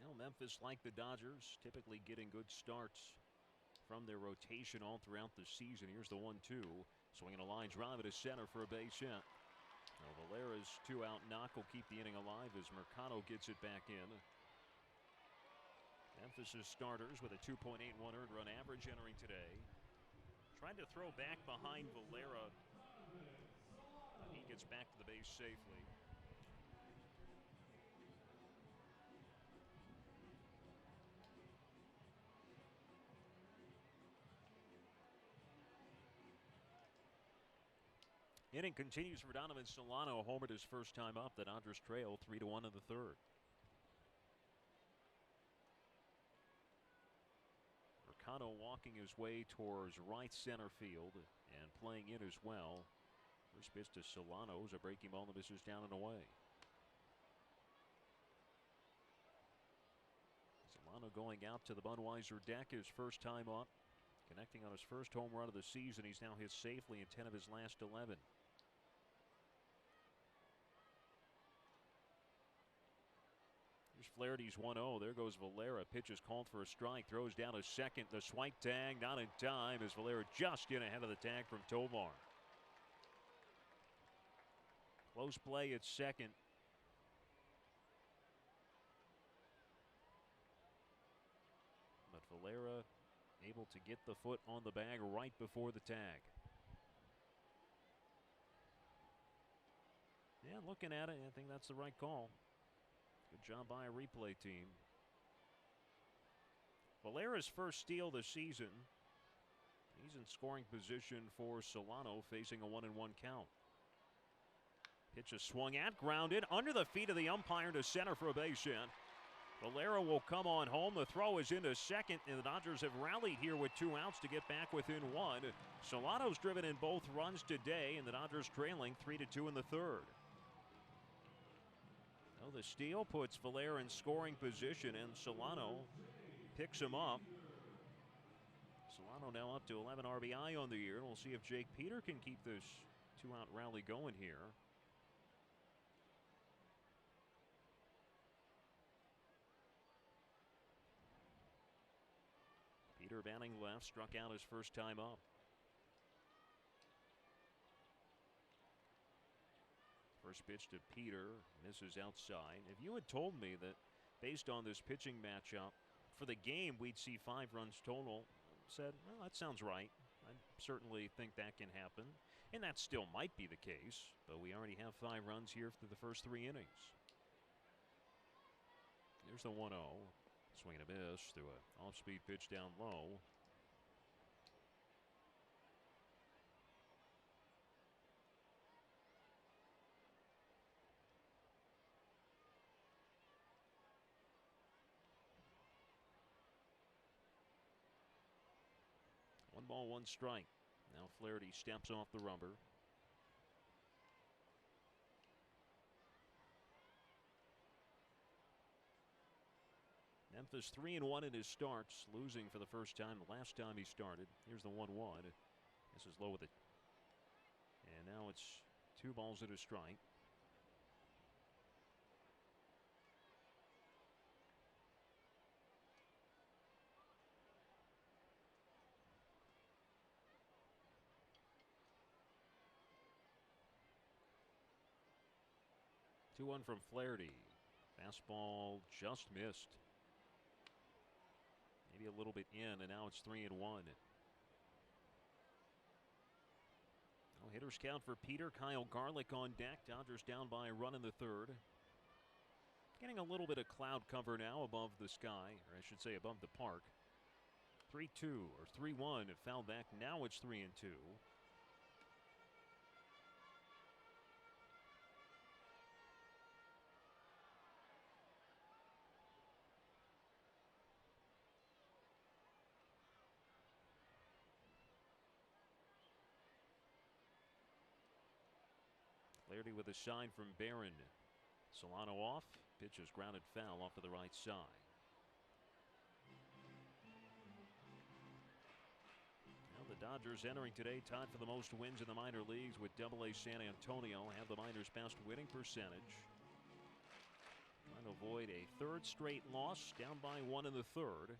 Now Memphis, like the Dodgers, typically getting good starts from their rotation all throughout the season. Here's the 1-2. Swinging a line drive to center for a base hit. Now Valera's 2-out knock will keep the inning alive as Mercado gets it back in. Memphis' starters with a 2.81 earned run average entering today. Trying to throw back behind Valera. He gets back to the base safely. Inning continues for Donovan Solano. Homered his first time up. The Dodgers trail 3-1 in the third. Mercado walking his way towards right center field and playing in as well. First pitch to Solano is a breaking ball that misses down and away. Solano going out to the Budweiser deck his first time up. Connecting on his first home run of the season. He's now hit safely in 10 of his last 11. Here's Flaherty's 1-0. There goes Valera. Pitch is called for a strike. Throws down a second. The swipe tag not in time as Valera just in ahead of the tag from Tovar. Close play at second. But Valera able to get the foot on the bag right before the tag. Yeah, looking at it, I think that's the right call. Good job by a replay team. Valera's first steal this season. He's in scoring position for Solano, facing a 1-1 count. Pitch is swung at, grounded, under the feet of the umpire to center for a base hit. Valera will come on home. The throw is into second, and the Dodgers have rallied here with 2 outs to get back within 1. Solano's driven in both runs today, and the Dodgers trailing 3-2 in the third. Well, the steal puts Valera in scoring position, and Solano picks him up. Solano now up to 11 RBI on the year. We'll see if Jake Peter can keep this 2-out rally going here. Peter batting left, struck out his first time up. First pitch to Peter, misses outside. If you had told me that based on this pitching matchup for the game we'd see 5 runs total, I said, well, that sounds right. I certainly think that can happen. And that still might be the case, but we already have 5 runs here through the first 3 innings. Here's the 1-0. Swing and a miss through an off-speed pitch down low. One ball, one strike. Now Flaherty steps off the rubber. Memphis 3-1 in his starts, losing for the first time the last time he started. Here's the 1-1. This is low with it. And now it's 2 balls and a strike. Two one from Flaherty. Fastball just missed. Maybe a little bit in, and now it's 3-1. No hitters count for Peter. Kyle Garlick on deck. Dodgers down by a run in the third. Getting a little bit of cloud cover now above the sky, or I should say above the park. 3-2 or 3-1. It fouled back. Now it's 3-2. Flaherty with a sign from Barron. Solano off. Pitch is grounded foul off to the right side. Now the Dodgers entering today tied for the most wins in the minor leagues with Double-A San Antonio. Have the minors' best winning percentage. Trying to avoid a third straight loss. Down by 1 in the third.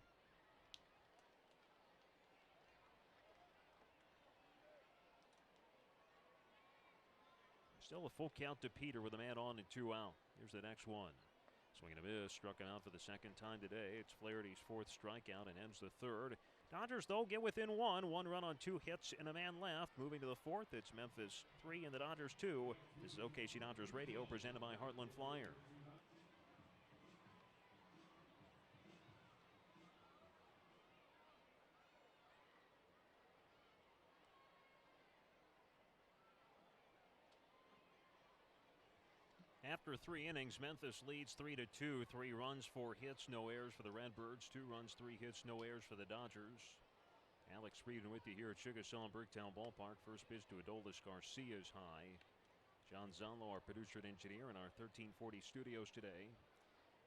Still a full count to Peter with a man on and 2 out. Here's the next one. Swing and a miss. Struck him out for the second time today. It's Flaherty's 4th strikeout and ends the third. Dodgers, though, get within 1. 1 run on 2 hits and a man left. Moving to the 4th, it's Memphis 3 and the Dodgers 2. This is OKC Dodgers Radio, presented by Heartland Flyer. After 3 innings, Memphis leads 3-2. 3 runs, 4 hits, no errors for the Redbirds. 2 runs, 3 hits, no errors for the Dodgers. Alex Frieden with you here at Chickasaw and Bricktown Ballpark. First pitch to Adolis Garcia is high. John Zalo, our producer and engineer, in our 1340 studios today.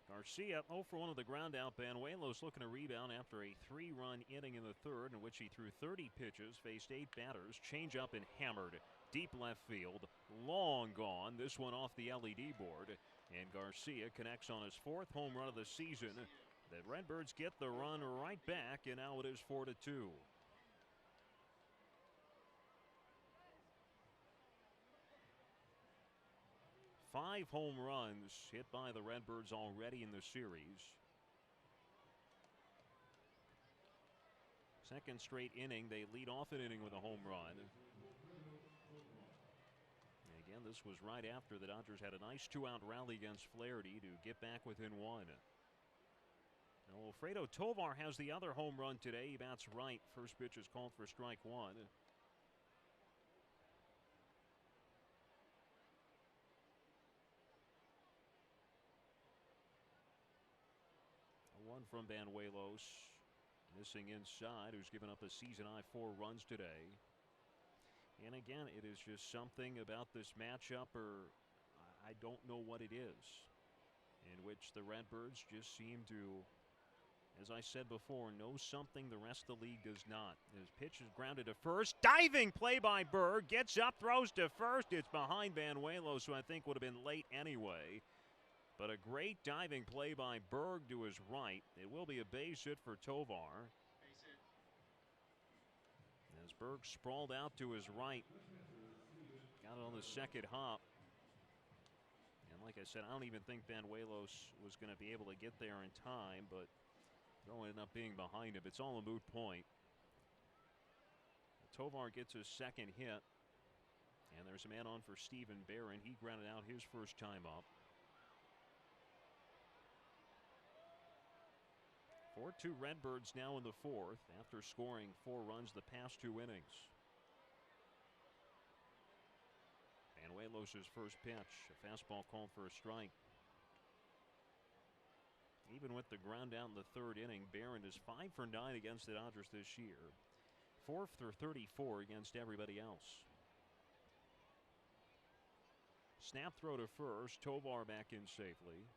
Garcia 0 for 1 of the ground out. Banuelos looking to rebound after a 3-run inning in the third, in which he threw 30 pitches, faced 8 batters, change up and hammered deep left field, long gone. This one off the LED board, and Garcia connects on his 4th home run of the season. The Redbirds get the run right back, and now it is 4-2. Five home runs hit by the Redbirds already in the series. Second straight inning, they lead off an inning with a home run. And again, this was right after the Dodgers had a nice 2-out rally against Flaherty to get back within 1. Now, Alfredo Tovar has the other home run today. He bats right. First pitch is called for strike 1. 1 from Banuelos, missing inside, who's given up a season-high 4 runs today. And again, it is just something about this matchup, or I don't know what it is, in which the Redbirds just seem to, as I said before, know something the rest of the league does not. His pitch is grounded to first. Diving play by Berg. Gets up, throws to first. It's behind Banuelos, who I think would have been late anyway. But a great diving play by Berg to his right. It will be a base hit for Tovar. Base hit. As Berg sprawled out to his right. Got it on the second hop. And like I said, I don't even think Banuelos was going to be able to get there in time, but throw ended up being behind him. It's all a moot point. Tovar gets his second hit. And there's a man on for Stephen Barron. He grounded out his first time up. 4-2 Redbirds now in the 4th after scoring 4 runs the past 2 innings. Banuelos' first pitch, a fastball called for a strike. Even with the ground out in the 3rd inning, Barron is 5 for 9 against the Dodgers this year. 4 for 34 against everybody else. Snap throw to first. Tovar back in safely.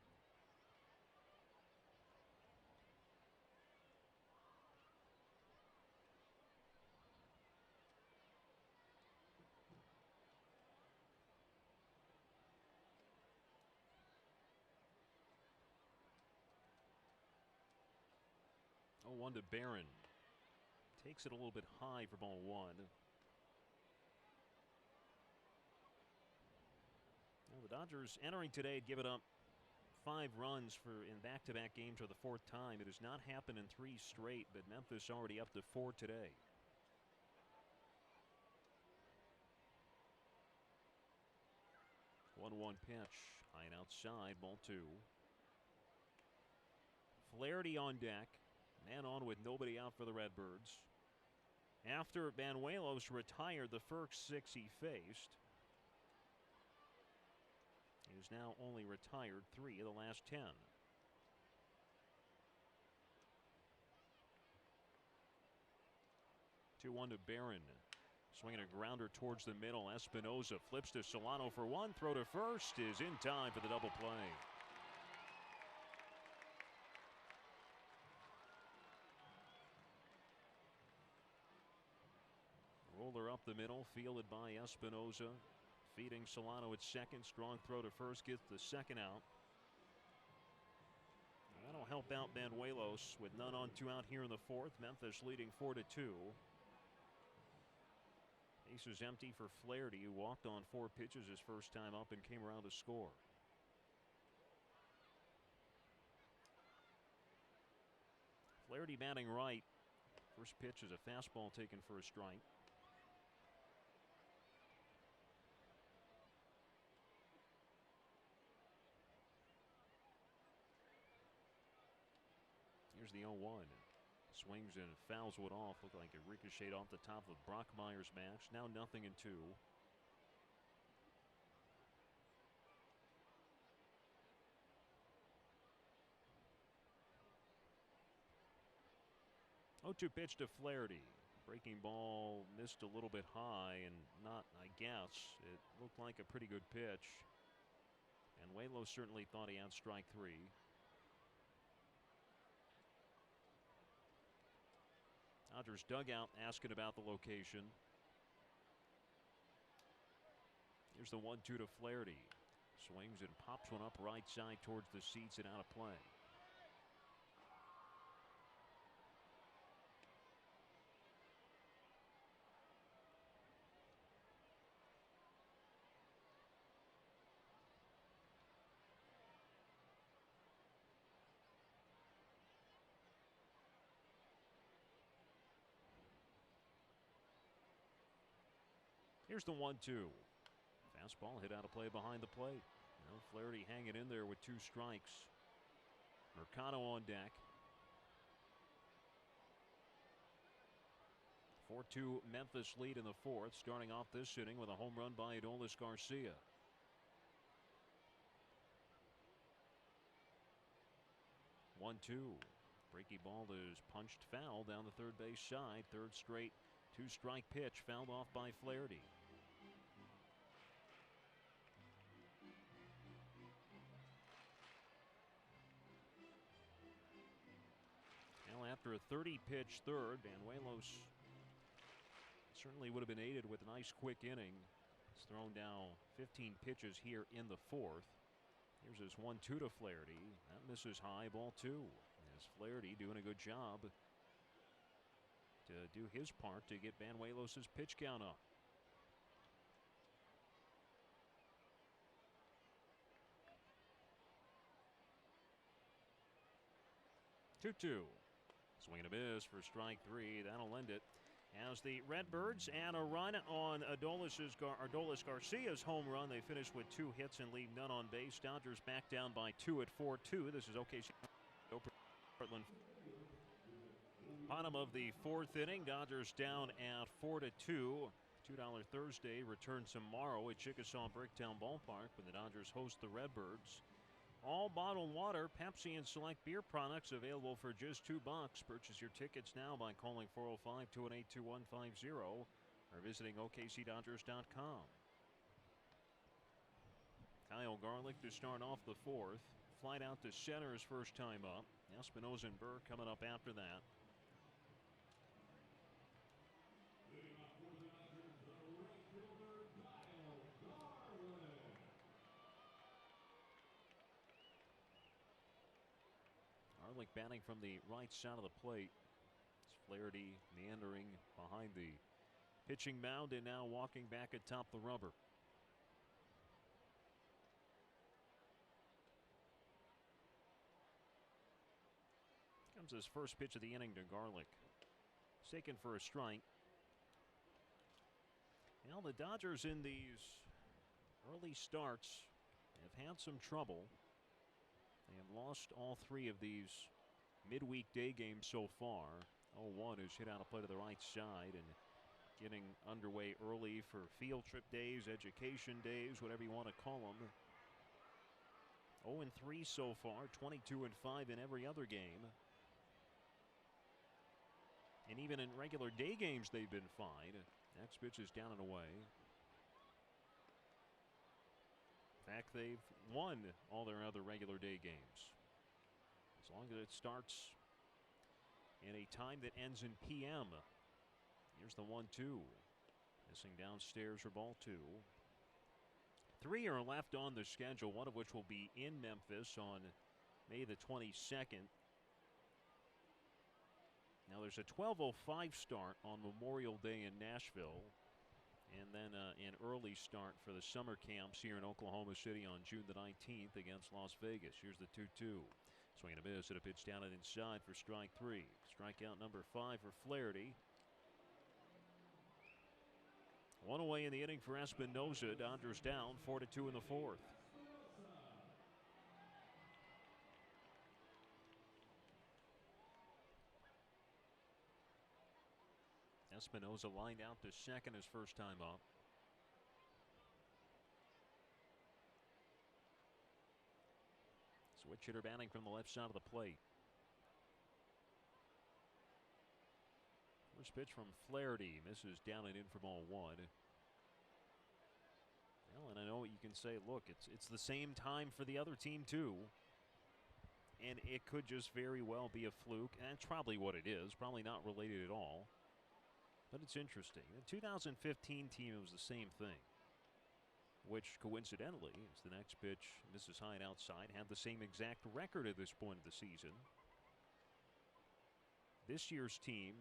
Oh, 1 to Barron. Takes it a little bit high for ball 1. Well, the Dodgers entering today had given up 5 runs in back-to-back games for the 4th time. It has not happened in 3 straight, but Memphis already up to 4 today. One pitch, high and outside, ball 2. Flaherty on deck. Man on with nobody out for the Redbirds. After Banuelos retired the first 6 he faced, he has now only retired 3 of the last 10. Two-1 to Barron. Swinging a grounder towards the middle. Espinosa flips to Solano for 1. Throw to first is in time for the double play. Roller up the middle, fielded by Espinosa. Feeding Solano at second. Strong throw to first, gets the second out. That'll help out Banuelos with none on, 2 out here in the 4th. Memphis leading 4-2. Base is empty for Flaherty, who walked on 4 pitches his first time up and came around to score. Flaherty batting right. First pitch is a fastball taken for a strike. Here's the 0-1. Swings and fouls one off. Looked like it ricocheted off the top of Brockmeyer's match. Now 0-2. 0-2 pitch to Flaherty. Breaking ball missed a little bit high and not, I guess. It looked like a pretty good pitch. And Waylo certainly thought he had strike three. Dodgers dugout asking about the location. Here's the 1-2 to Flaherty. Swings and pops one up right side towards the seats and out of play. Here's the 1-2. Fastball hit out of play behind the plate. Now Flaherty hanging in there with 2 strikes. Mercado on deck. 4-2 Memphis lead in the 4th, starting off this inning with a home run by Adolis Garcia. One-two. Breaky ball is punched foul down the third base side. Third straight 2-strike pitch fouled off by Flaherty. Now after a 30-pitch third, Banuelos certainly would have been aided with a nice quick inning. He's thrown down 15 pitches here in the 4th. Here's his 1-2 to Flaherty. That misses high, ball 2. As Flaherty doing a good job to do his part to get Banuelos' pitch count up. 2-2. Swing and a miss for strike 3. That'll end it. As the Redbirds add a run on Adolis Garcia's home run, they finish with 2 hits and leave none on base. Dodgers back down by 2 at 4-2. This is OKC. Portland. Bottom of the 4th inning. Dodgers down at 4-2. $2 Thursday return tomorrow at Chickasaw Bricktown Ballpark when the Dodgers host the Redbirds. All bottled water, Pepsi, and select beer products available for just $2. Purchase your tickets now by calling 405-218-2150 or visiting OKCDodgers.com. Kyle Garlick to start off the 4th. Flight out to center his first time up. Espinosa and Burr coming up after that. Garlick batting from the right side of the plate. It's Flaherty meandering behind the pitching mound and now walking back atop the rubber. Comes his first pitch of the inning to Garlick. It's taken for a strike. Well, the Dodgers in these early starts have had some trouble. They have lost all 3 of these midweek day games so far. 0-1 is hit out of play to the right side and getting underway early for field trip days, education days, whatever you want to call them. 0-3 so far, 22-5 in every other game. And even in regular day games, they've been fine. Next pitch is down and away. In fact, they've won all their other regular day games. As long as it starts in a time that ends in PM. Here's the 1-2. Missing downstairs for ball 2. 3 are left on the schedule, one of which will be in Memphis on May the 22nd. Now there's a 12:05 start on Memorial Day in Nashville. And then an early start for the summer camps here in Oklahoma City on June the 19th against Las Vegas. Here's the 2-2. Swing and a miss at a pitch down and inside for strike 3. Strikeout number 5 for Flaherty. 1 away in the inning for Espinosa. Dodgers down 4-2 in the 4th. Espinosa lined out to second his first time up. Switch hitter batting from the left side of the plate. First pitch from Flaherty misses down and in for ball one. Well, and I know you can say, look, it's the same time for the other team too. And it could just very well be a fluke. And that's probably what it is. Probably not related at all. But it's interesting. The 2015 team, it was the same thing. Which, coincidentally, is the next pitch. Misses high and outside. Had the same exact record at this point of the season. This year's team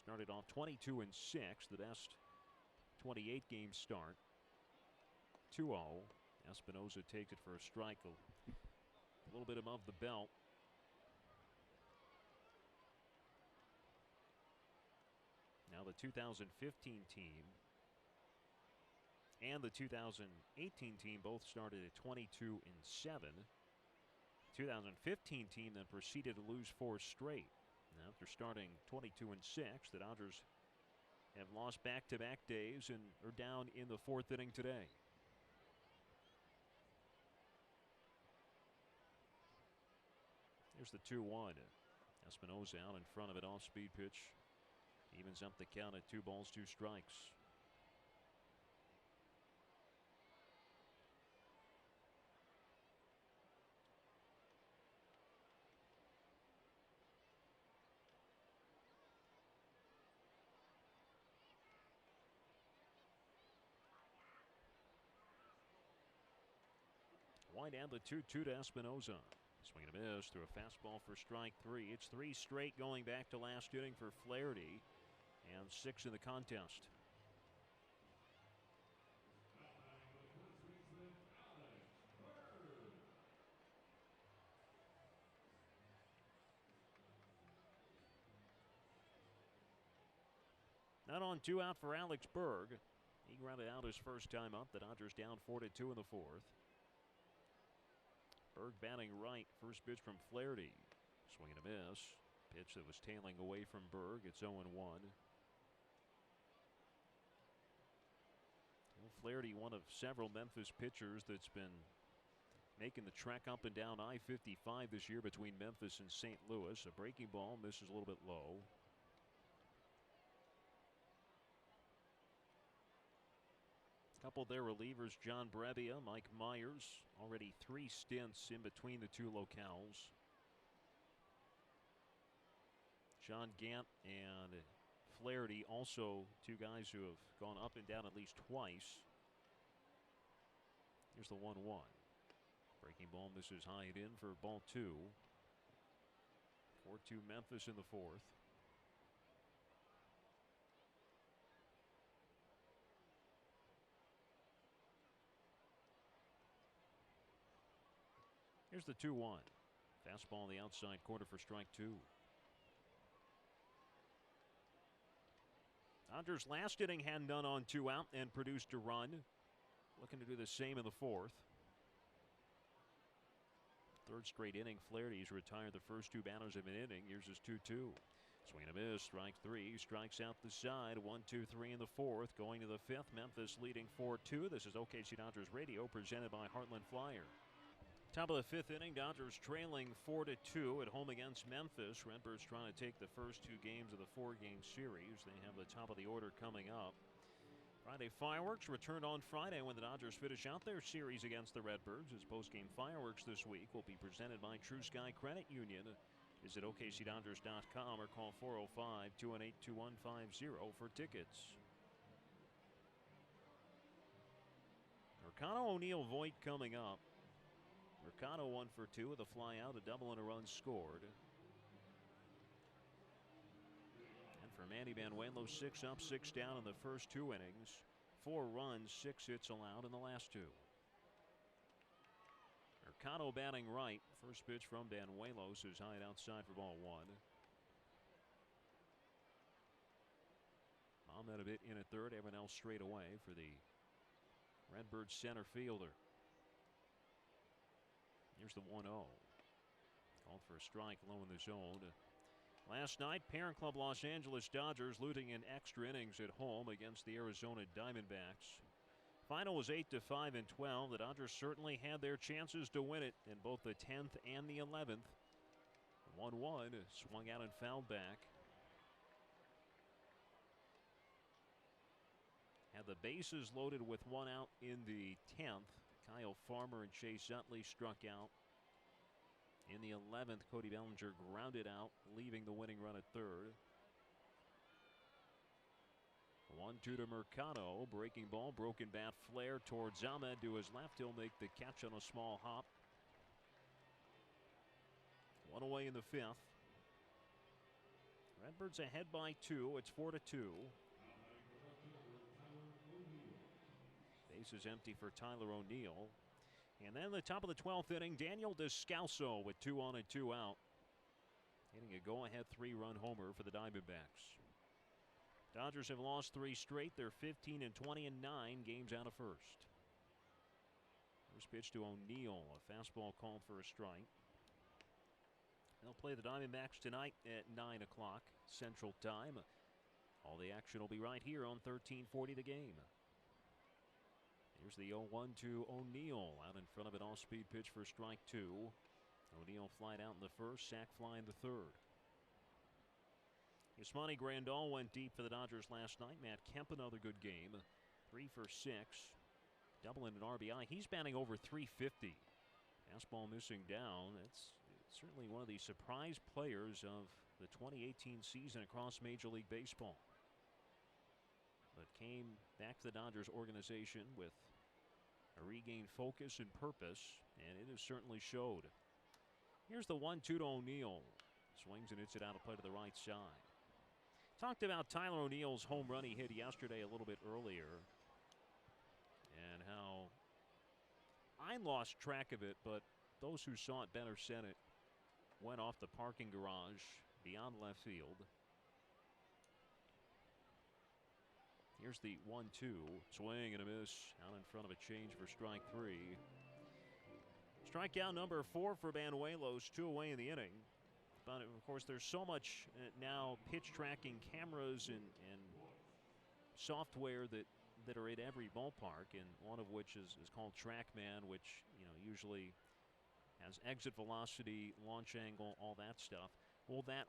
started off 22-6. The best 28-game start. 2-0. Espinosa takes it for a strike. A little bit above the belt. Now the 2015 team and the 2018 team both started at 22-7. 2015 team then proceeded to lose 4 straight. Now after starting 22-6, the Dodgers have lost back-to-back days and are down in the 4th inning today. Here's the 2-1. Espinosa out in front of it, off-speed pitch. Evens up the count at 2 balls, 2 strikes. Wide and the 2-2 to Espinosa. Swing and a miss through a fastball for strike 3. It's 3 straight going back to last inning for Flaherty, and 6 in the contest. Not on 2 out for Alex Berg. He grounded out his first time up. The Dodgers down 4-2 in the 4th. Berg batting right. First pitch from Flaherty. Swing and a miss. Pitch that was tailing away from Berg. It's 0-1. Well, Flaherty, one of several Memphis pitchers that's been making the trek up and down I-55 this year between Memphis and St. Louis. A breaking ball misses a little bit low. Couple of their relievers, John Brebbia, Mike Myers, already 3 stints in between the 2 locales. John Gant and Flaherty, also 2 guys who have gone up and down at least twice. Here's the 1-1. Breaking ball misses high and in for ball 2. 4-2 Memphis in the 4th. Here's the 2-1. Fastball on the outside corner for strike 2. Dodgers last inning had none on 2 out and produced a run. Looking to do the same in the 4th. 3rd straight inning. Flaherty's retired the first 2 batters of an inning. Here's his 2-2. Swing and a miss. Strike 3. Strikes out the side. 1-2-3 in the 4th. Going to the 5th. Memphis leading 4-2. This is OKC Dodgers Radio presented by Heartland Flyer. Top of the 5th inning, Dodgers trailing 4-2 at home against Memphis. Redbirds trying to take the first 2 games of the 4-game series. They have the top of the order coming up. Friday fireworks returned on Friday when the Dodgers finish out their series against the Redbirds. As postgame fireworks this week will be presented by True Sky Credit Union. Visit OKCDodgers.com or call 405-218-2150 for tickets. Mercado, O'Neill, Voit coming up. Mercado 1 for 2 with a fly out, a double and a run scored. And for Manny Banuelos, 6 up, 6 down in the first 2 innings. 4 runs, 6 hits allowed in the last 2. Mercado batting right. First pitch from Banuelos is high and outside for ball 1. Ahmed a bit in at 3rd. Everyone else straight away for the Redbirds center fielder. Here's the 1-0. Called for a strike low in the zone. Last night, parent club Los Angeles Dodgers losing in extra innings at home against the Arizona Diamondbacks. Final was 8-5 and 12. The Dodgers certainly had their chances to win it in both the 10th and the 11th. 1-1 swung out and fouled back. Had the bases loaded with one out in the 10th. Kyle Farmer and Chase Utley struck out. In the 11th, Cody Bellinger grounded out, leaving the winning run at third. 1-2 to Mercado. Breaking ball, broken bat flare towards Ahmed to his left. He'll make the catch on a small hop. One away in the 5th. Redbirds ahead by 2. It's 4-2. Bases empty for Tyler O'Neill. And then the top of the 12th inning, Daniel Descalso with 2 on and 2 out. Hitting a go-ahead 3-run homer for the Diamondbacks. Dodgers have lost 3 straight. They're 15-20 and 9 games out of first. First pitch to O'Neill. A fastball called for a strike. They'll play the Diamondbacks tonight at 9 o'clock Central Time. All the action will be right here on 1340 The Game. Here's the 0-1 to O'Neill. Out in front of an off-speed pitch for strike 2. O'Neill flied out in the first, sac fly in the third. Yasmani Grandal went deep for the Dodgers last night. Matt Kemp, another good game. 3 for 6. Double and an RBI. He's batting over .350. Fastball missing down. It's certainly one of the surprise players of the 2018 season across Major League Baseball. But came back to the Dodgers organization with a regained focus and purpose, and it has certainly showed. Here's the 1-2 to O'Neill. Swings and hits it out of play to the right side. Talked about Tyler O'Neill's home run he hit yesterday a little bit earlier, and how I lost track of it, but those who saw it better said it went off the parking garage beyond left field. Here's the 1-2. Swing and a miss out in front of a change for strike 3. Strikeout number 4 for Banuelos. 2 away in the inning. But of course, there's so much now pitch tracking cameras and software that are at every ballpark, and one of which is called TrackMan, which usually has exit velocity, launch angle, all that stuff. Well, that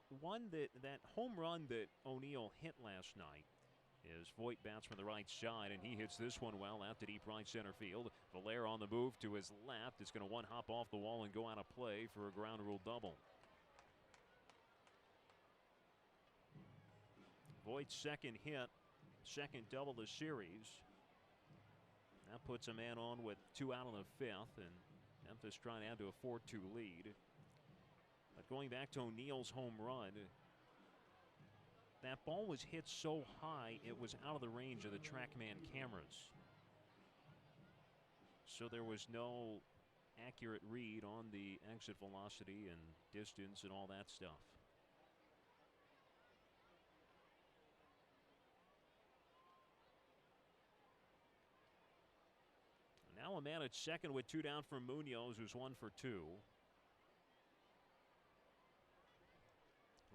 home run that O'Neill hit last night is Voit bats from the right side, and he hits this one well out to deep right center field. Valera on the move to his left. It's going to one hop off the wall and go out of play for a ground rule double. Voigt's second hit, second double of the series. That puts a man on with 2 out in the 5th, and Memphis trying to add to a 4-2 lead. But going back to O'Neill's home run, that ball was hit so high it was out of the range of the TrackMan cameras. So there was no accurate read on the exit velocity and distance and all that stuff. Now a man at second with 2 down from Munoz, who's 1 for 2.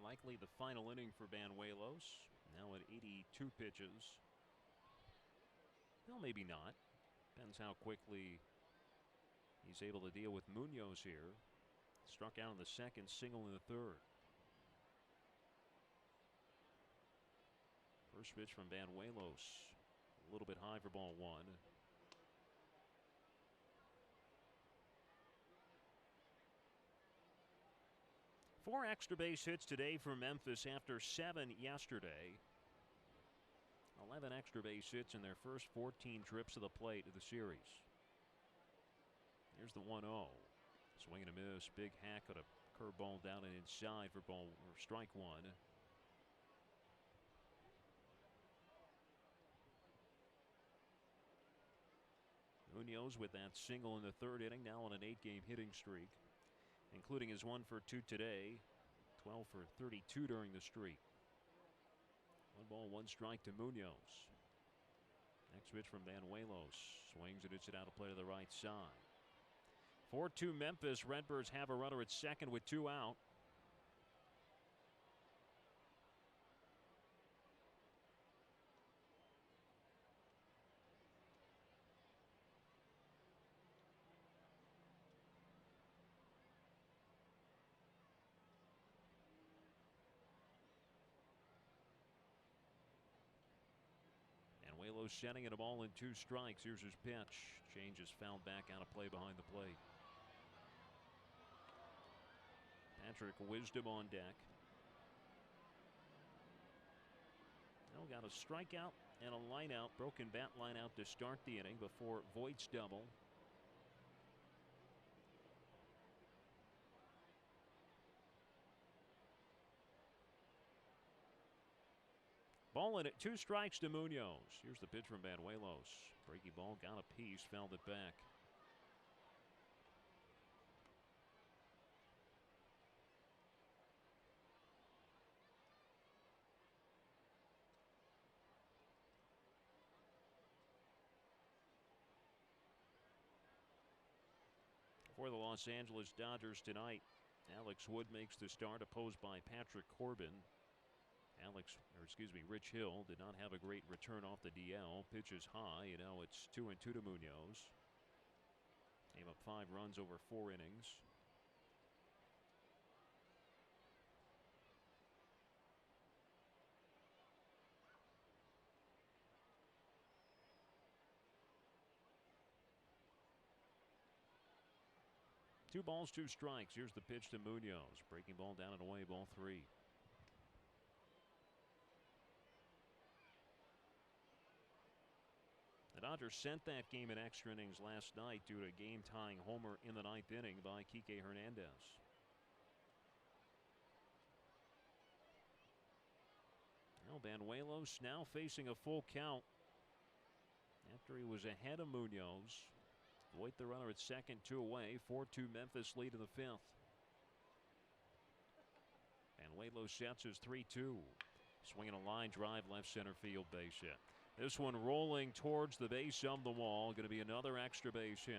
Likely the final inning for Banuelos. Now at 82 pitches. Well, maybe not. Depends how quickly he's able to deal with Munoz here. Struck out in the second, single in the third. First pitch from Banuelos. A little bit high for ball 1. 4 extra base hits today for Memphis after 7 yesterday. 11 extra base hits in their first 14 trips to the plate of the series. Here's the 1-0. Swing and a miss. Big hack at a curveball down and inside for strike 1. Munoz with that single in the third inning, now on an 8-game hitting streak, including his 1 for 2 today, 12 for 32 during the streak. 1 ball, 1 strike to Munoz. Next pitch from Banuelos. Swings and hits it out of play to the right side. 4-2 Memphis. Redbirds have a runner at second with 2 out. Banuelos setting it a ball in 2 strikes. Here's his pitch. Change is fouled back out of play behind the plate. Patrick Wisdom on deck. Now got a strikeout and a lineout, broken bat lineout to start the inning before Voigt's double. Ball in at 2 strikes to Munoz. Here's the pitch from Banuelos. Breaking ball, got a piece, fouled it back. For the Los Angeles Dodgers tonight, Alex Wood makes the start, opposed by Patrick Corbin. Rich Hill did not have a great return off the DL. Pitches high, and now it's 2-2 to Munoz. Gave up 5 runs over 4 innings. Two balls, 2 strikes. Here's the pitch to Munoz. Breaking ball down and away, ball 3. The Dodgers sent that game in extra innings last night due to a game-tying homer in the 9th inning by Kike Hernandez. Now Banuelos now facing a full count after he was ahead of Munoz. Voigt the runner at second, 2 away. 4-2 Memphis lead in the 5th. Banuelos sets his 3-2. Swinging a line drive, left center field, base hit. This one rolling towards the base of the wall. Going to be another extra base hit.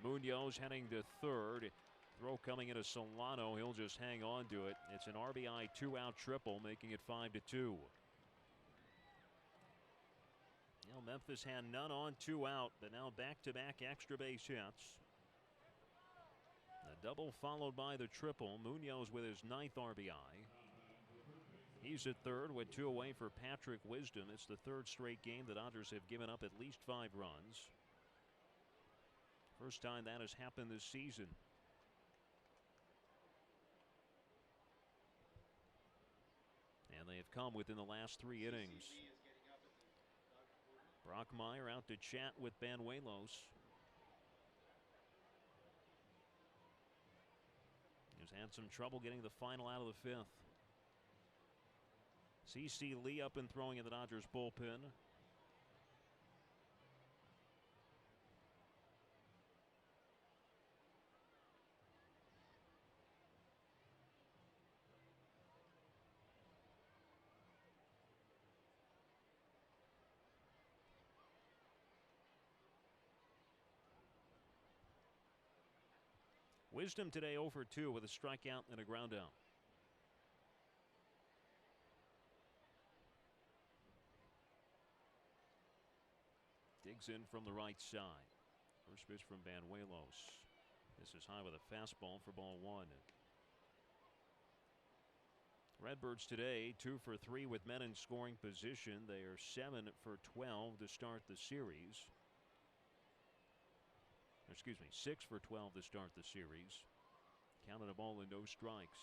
Munoz heading to third. Throw coming into Solano. He'll just hang on to it. It's an RBI 2-out triple, making it 5-2. Now Memphis had none on, 2 out, but now back-to-back extra base hits. The double followed by the triple. Munoz with his 9th RBI. He's at third with 2 away for Patrick Wisdom. It's the 3rd straight game the Dodgers have given up at least 5 runs. First time that has happened this season. And they have come within the last 3 innings. Brockmeyer out to chat with Banuelos. He's had some trouble getting the final out of the 5th. C.C. Lee up and throwing in the Dodgers bullpen. Wisdom today 0 for 2 with a strikeout and a ground out. Digs in from the right side. First pitch from Banuelos. This is high with a fastball for ball 1. Redbirds today 2 for 3 with men in scoring position. They are 7 for 12 to start the series. 6 for 12 to start the series. Counted a ball and no strikes.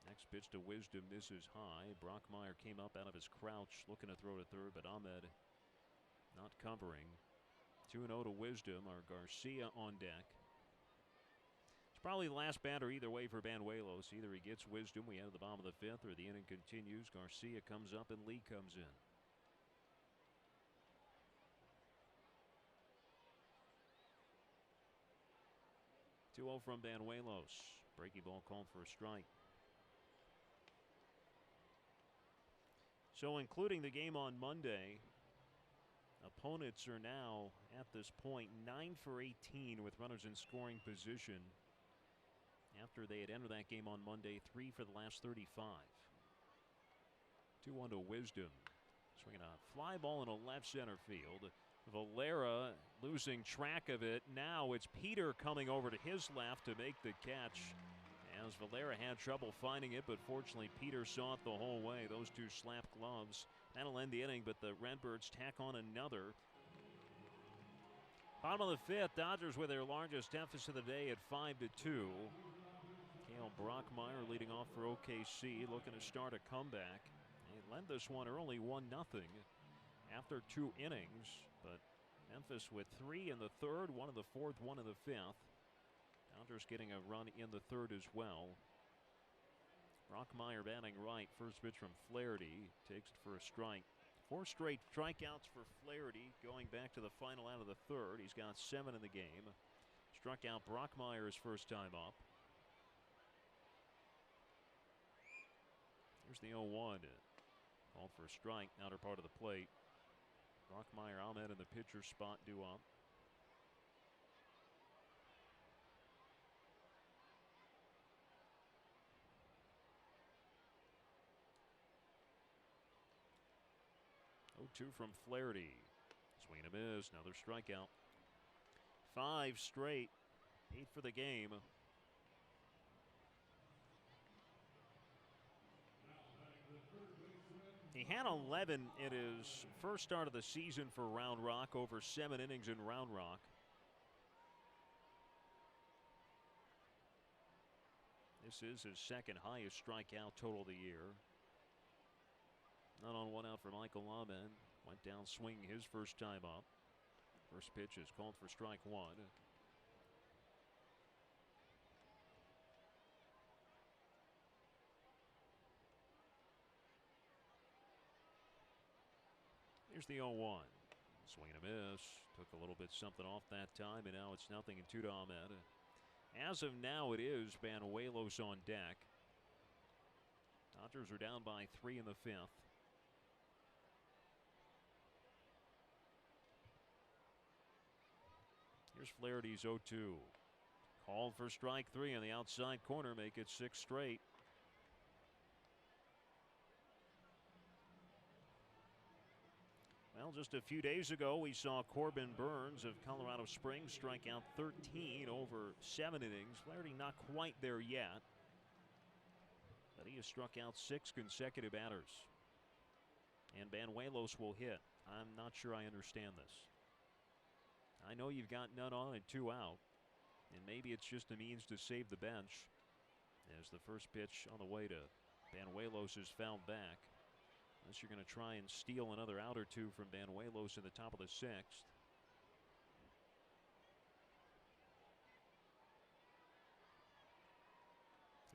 Next pitch to Wisdom. This is high. Brockmeyer came up out of his crouch looking to throw to third, but Ahmed not covering. 2-0 to Wisdom. Our Garcia on deck. It's probably the last batter either way for Banuelos. Either he gets Wisdom, we head to the bottom of the 5th, or the inning continues. Garcia comes up and Lee comes in. 2-0 from Banuelos. Breaking ball called for a strike. So including the game on Monday, opponents are now at this point 9 for 18 with runners in scoring position. After they had entered that game on Monday, 3 for the last 35. 2-1 to Wisdom. Swinging a fly ball in a left center field. Valera losing track of it. Now it's Peter coming over to his left to make the catch. As Valera had trouble finding it, but fortunately Peter saw it the whole way. Those two slapped gloves. That'll end the inning, but the Redbirds tack on another. Bottom of the 5th, Dodgers with their largest deficit of the day at 5-2. Cale Brockmeyer leading off for OKC, looking to start a comeback. They led this one early 1-0 after 2 innings, but Memphis with 3 in the 3rd, 1 in the 4th, 1 in the 5th. Dodgers getting a run in the 3rd as well. Brockmeyer batting right. First pitch from Flaherty. Takes it for a strike. 4 straight strikeouts for Flaherty going back to the final out of the 3rd. He's got 7 in the game. Struck out Brockmeyer his first time up. Here's the 0-1. Called for a strike. Outer part of the plate. Brockmeyer, Ahmed in the pitcher spot due up. Two from Flaherty. Swing and a miss. Another strikeout. 5 straight. 8 for the game. He had 11 in his first start of the season for Round Rock, over 7 innings in Round Rock. This is his second highest strikeout total of the year. Not on 1 out for Michael Ahmed. Went down swinging his first time up. First pitch is called for strike 1. Here's the 0-1. Swing and a miss. Took a little bit something off that time, and now it's 0-2 to Ahmed. As of now, it is Banuelos on deck. Dodgers are down by 3 in the 5th. Here's Flaherty's 0-2. Called for strike 3 on the outside corner, make it 6 straight. Well, just a few days ago, we saw Corbin Burns of Colorado Springs strike out 13 over 7 innings. Flaherty not quite there yet, but he has struck out 6 consecutive batters. And Banuelos will hit. I'm not sure I understand this. I know you've got none on and 2 out, and maybe it's just a means to save the bench, as the first pitch on the way to Banuelos is fouled back. Unless you're going to try and steal another out or 2 from Banuelos in the top of the 6th.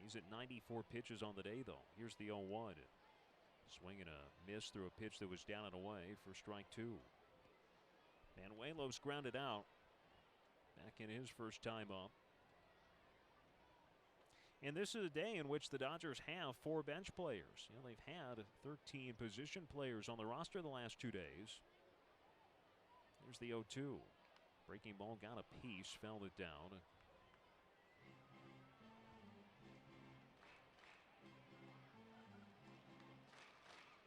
He's at 94 pitches on the day, though. Here's the 0-1. Swing and a miss through a pitch that was down and away for strike 2. Banuelos grounded out back in his first time up. And this is a day in which the Dodgers have 4 bench players. You know, they've had 13 position players on the roster the last 2 days. Here's the 0-2. Breaking ball got a piece, fouled it down.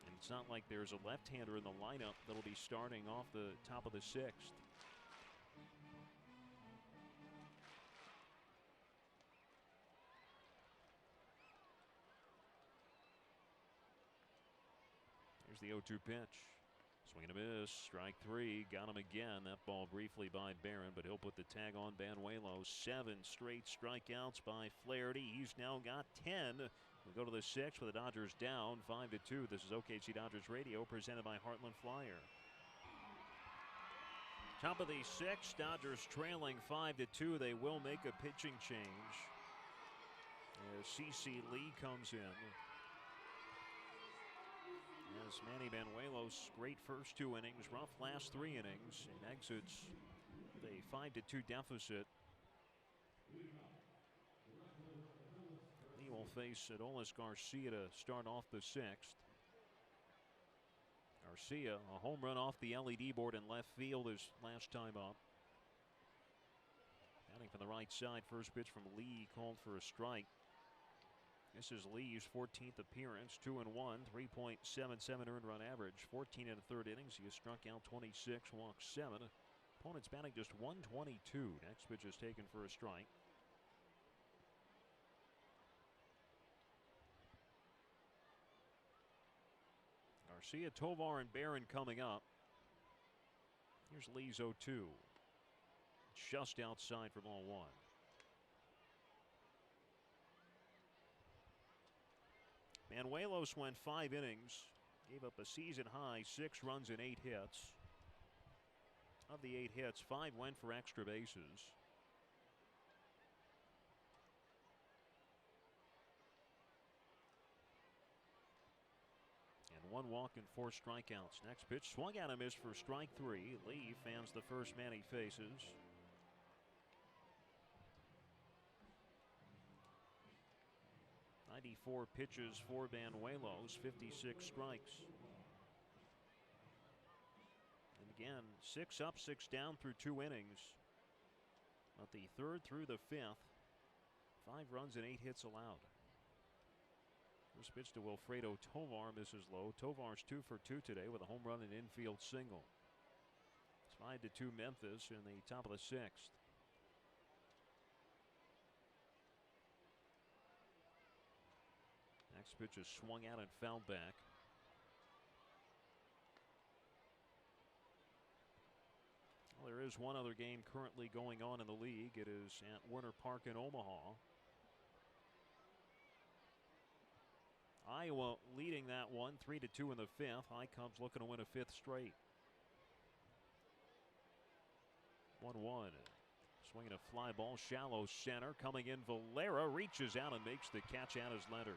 And it's not like there's a left-hander in the lineup that'll be starting off the top of the 6th. The 0-2 pitch. Swing and a miss. Strike 3. Got him again. That ball briefly by Barron, but he'll put the tag on Banuelos. 7 straight strikeouts by Flaherty. He's now got 10. We'll go to the 6th with the Dodgers down 5-2. This is OKC Dodgers Radio, presented by Heartland Flyer. Top of the 6th, Dodgers trailing 5-2. They will make a pitching change as C.C. Lee comes in. As Manny Banuelos, great first 2 innings, rough last 3 innings, and exits with a 5-2 deficit. He will face Adolis Garcia to start off the 6th. Garcia, a home run off the LED board in left field his last time up. Batting from the right side, first pitch from Lee, called for a strike. This is Lee's 14th appearance, 2-1, 3.77 earned run average, 14 in the 3rd innings. He has struck out 26, walked 7. Opponent's batting just 122. Next pitch is taken for a strike. Garcia, Tovar, and Barron coming up. Here's Lee's 0-2. Just outside for ball one. Manuelos went 5 innings, gave up a season high 6 runs and 8 hits. Of the 8 hits, 5 went for extra bases. And 1 walk and 4 strikeouts. Next pitch swung at him, is for strike 3. Lee fans the first man he faces. 94 pitches for Banuelos, 56 strikes. And again, 6 up, 6 down through 2 innings. But the 3rd through the 5th, 5 runs and 8 hits allowed. First pitch to Wilfredo Tovar, misses low. Tovar's 2 for 2 today with a home run and infield single. It's 5-2 Memphis in the top of the 6th. Next pitch is swung out and fouled back. Well, there is one other game currently going on in the league. It is at Werner Park in Omaha. Iowa leading that one 3-2 in the 5th. High Cubs looking to win a 5th straight. 1-1. Swinging a fly ball, shallow center. Coming in, Valera reaches out and makes the catch at his letters.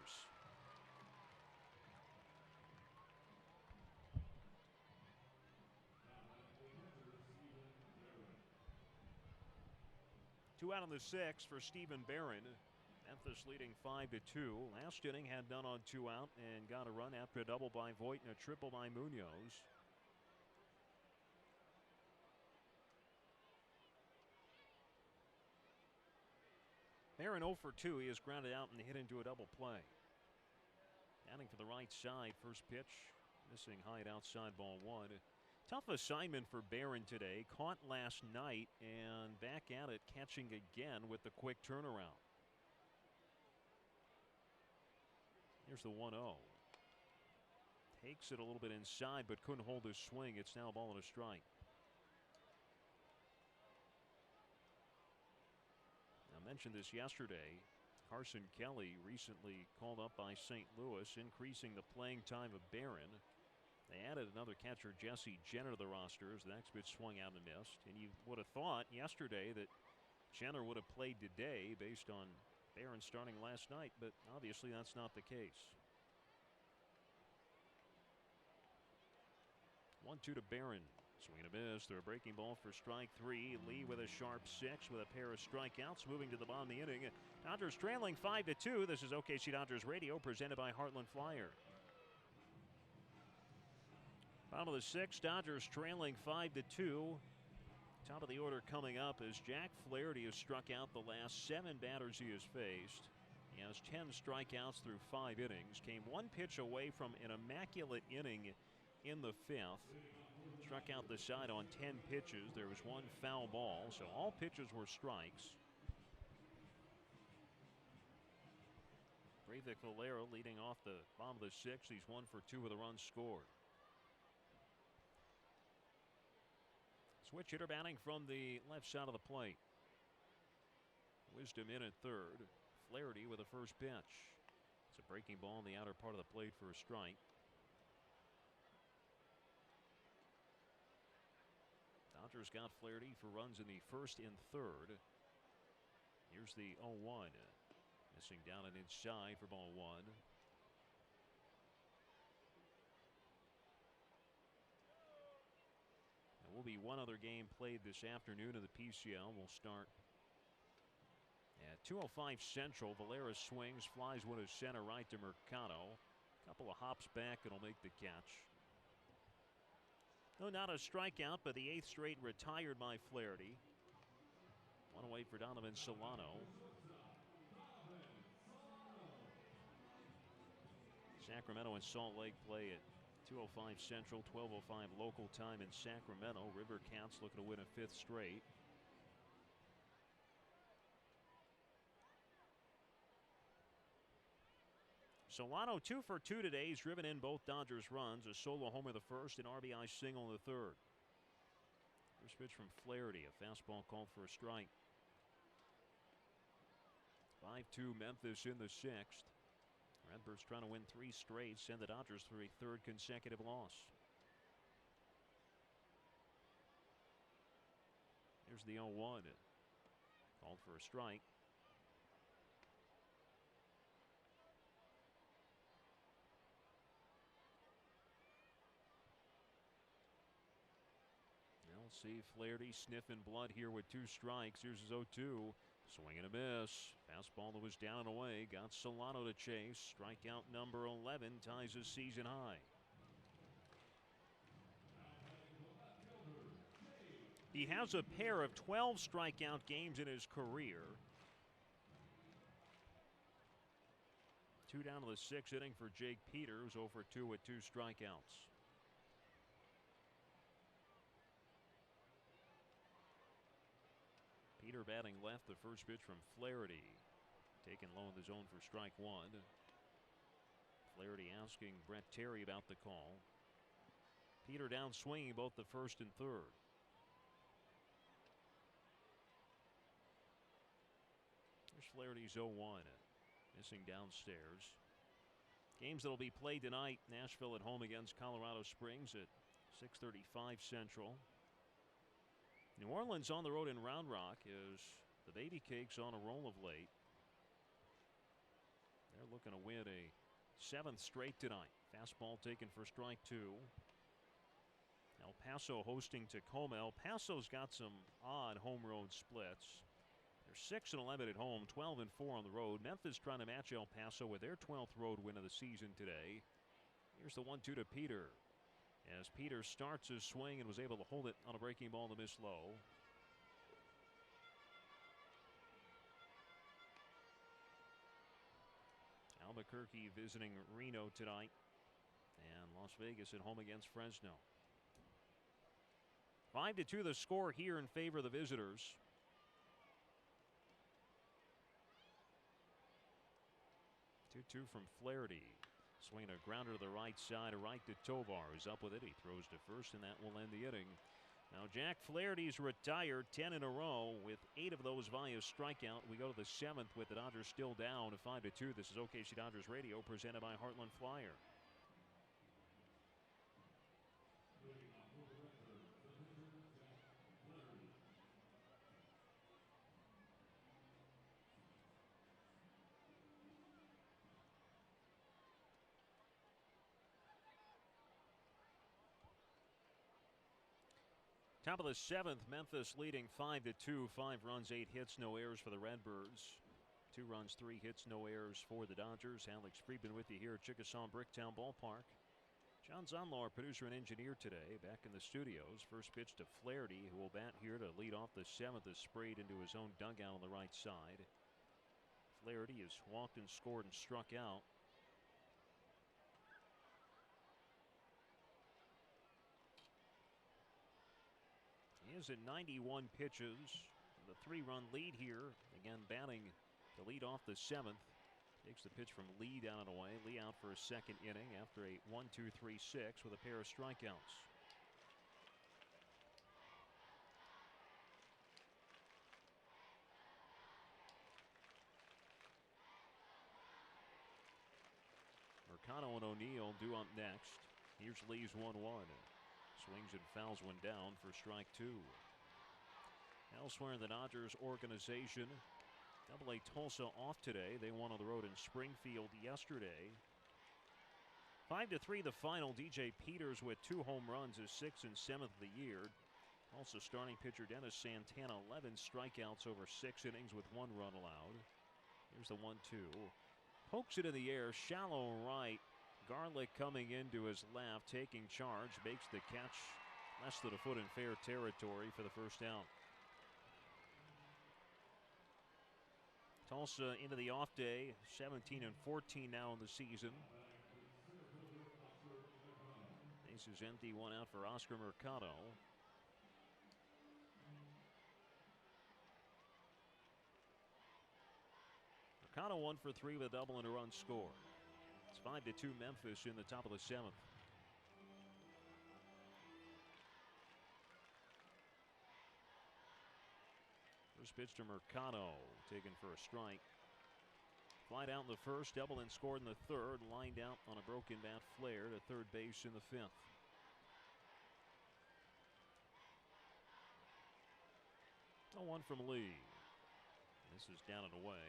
Two out on the 6th for Stephen Barron. Memphis leading 5-2. Last inning had none on 2 out and got a run after a double by Voit and a triple by Munoz. Barron 0 for 2. He is grounded out and hit into a double play. Batting for the right side. First pitch missing high at outside, ball 1. Tough assignment for Barron today. Caught last night and back at it, catching again with the quick turnaround. Here's the 1-0. Takes it a little bit inside but couldn't hold his swing. It's now a ball and a strike. I mentioned this yesterday. Carson Kelly recently called up by St. Louis, increasing the playing time of Barron. They added another catcher, Jesse Jenner, to the roster as the next pitch swung out and missed. And you would have thought yesterday that Jenner would have played today based on Barron starting last night, but obviously that's not the case. 1-2 to Barron. Swing and a miss. They're a breaking ball for strike 3. Lee with a sharp 6 with a pair of strikeouts. Moving to the bottom of the inning. Dodgers trailing 5-2. This is OKC Dodgers Radio presented by Heartland Flyer. Bottom of the 6th, Dodgers trailing 5-2. Top of the order coming up as Jack Flaherty has struck out the last 7 batters he has faced. He has 10 strikeouts through 5 innings. Came 1 pitch away from an immaculate inning in the 5th. Struck out the side on 10 pitches. There was 1 foul ball, so all pitches were strikes. Breivik Valera leading off the bottom of the 6th. He's 1 for 2 with a run scored. Switch hitter batting from the left side of the plate. Wisdom in at 3rd. Flaherty with the first pitch. It's a breaking ball in the outer part of the plate for a strike. Dodgers got Flaherty for runs in the 1st and 3rd. Here's the 0-1. Missing down and inside for ball 1. There will be one other game played this afternoon in the PCL. We'll start at 2:05 Central. Valera swings, flies one to center right to Mercado. Couple of hops back and will make the catch. No, not a strikeout, but the 8th straight retired by Flaherty. One away for Donovan Solano. Sacramento and Salt Lake play at 2:05 Central, 12:05 local time in Sacramento. River Cats looking to win a 5th straight. Solano 2 for 2 today. He's driven in both Dodgers runs. A solo homer the first, an RBI single in the third. First pitch from Flaherty. A fastball called for a strike. 5-2 Memphis in the sixth. Redbirds trying to win 3 straight, send the Dodgers through a third consecutive loss. Here's the 0-1. Called for a strike. We'll see Flaherty sniffing blood here with 2 strikes. Here's his 0-2. Swing and a miss. Fastball that was down and away. Got Solano to chase. Strikeout number 11 ties his season high. He has a pair of 12 strikeout games in his career. 2 down to the 6th inning for Jake Peters. 0 for 2 with 2 strikeouts. Peter batting left. The first pitch from Flaherty. Taken low in the zone for strike 1. Flaherty asking Brett Terry about the call. Peter down swinging both the first and third. There's Flaherty's 0-1. Missing downstairs. Games that will be played tonight. Nashville at home against Colorado Springs at 6:35 Central. New Orleans on the road in Round Rock as the Baby Cakes on a roll of late. They're looking to win a 7th straight tonight. Fastball taken for strike 2. El Paso hosting Tacoma. El Paso's got some odd home road splits. They're 6-11 at home, 12-4 on the road. Memphis trying to match El Paso with their 12th road win of the season today. Here's the 1-2 to Peter. As Peter starts his swing and was able to hold it on a breaking ball to miss low. Albuquerque visiting Reno tonight. And Las Vegas at home against Fresno. 5-2 the score here in favor of the visitors. Two from Flaherty. Swinging a grounder to the right side, right to Tovar, who's up with it. He throws to first, and that will end the inning. Now Jack Flaherty's retired 10 in a row with 8 of those via strikeout. We go to the 7th with the Dodgers still down 5-2. This is OKC Dodgers Radio presented by Heartland Flyer. Top of the 7th, Memphis leading 5-2. 5 runs, 8 hits, no errors for the Redbirds. 2 runs, 3 hits, no errors for the Dodgers. Alex Friedman with you here at Chickasaw Bricktown Ballpark. John Zonlaw, producer and engineer today, back in the studios. First pitch to Flaherty, who will bat here to lead off the 7th, is sprayed into his own dugout on the right side. Flaherty has walked and scored and struck out. He is at 91 pitches. The 3-run lead here. Again, batting to lead off the 7th. Takes the pitch from Lee down and away. Lee out for a 2nd inning after a 1-2-3-6 with a pair of strikeouts. Mercado and O'Neill due up next. Here's Lee's 1-1. Swings and fouls one down for strike 2. Elsewhere in the Dodgers organization, AA Tulsa off today. They won on the road in Springfield yesterday. 5-3 the final. DJ Peters with 2 home runs, his 6th and 7th of the year. Also starting pitcher Dennis Santana, 11 strikeouts over 6 innings with 1 run allowed. Here's the 1-2. Pokes it in the air, shallow right. Garlick coming into his left, taking charge, makes the catch less than a foot in fair territory for the first out. Tulsa into the off day, 17-14 now in the season. Base is empty, 1 out for Oscar Mercado. Mercado 1 for 3 with a double and a run score. It's 5-2 Memphis in the top of the 7th. First pitch to Mercado, taken for a strike. Flied out in the first, doubled and scored in the third. Lined out on a broken bat flare to third base in the 5th. A 1 from Lee. This is down and away.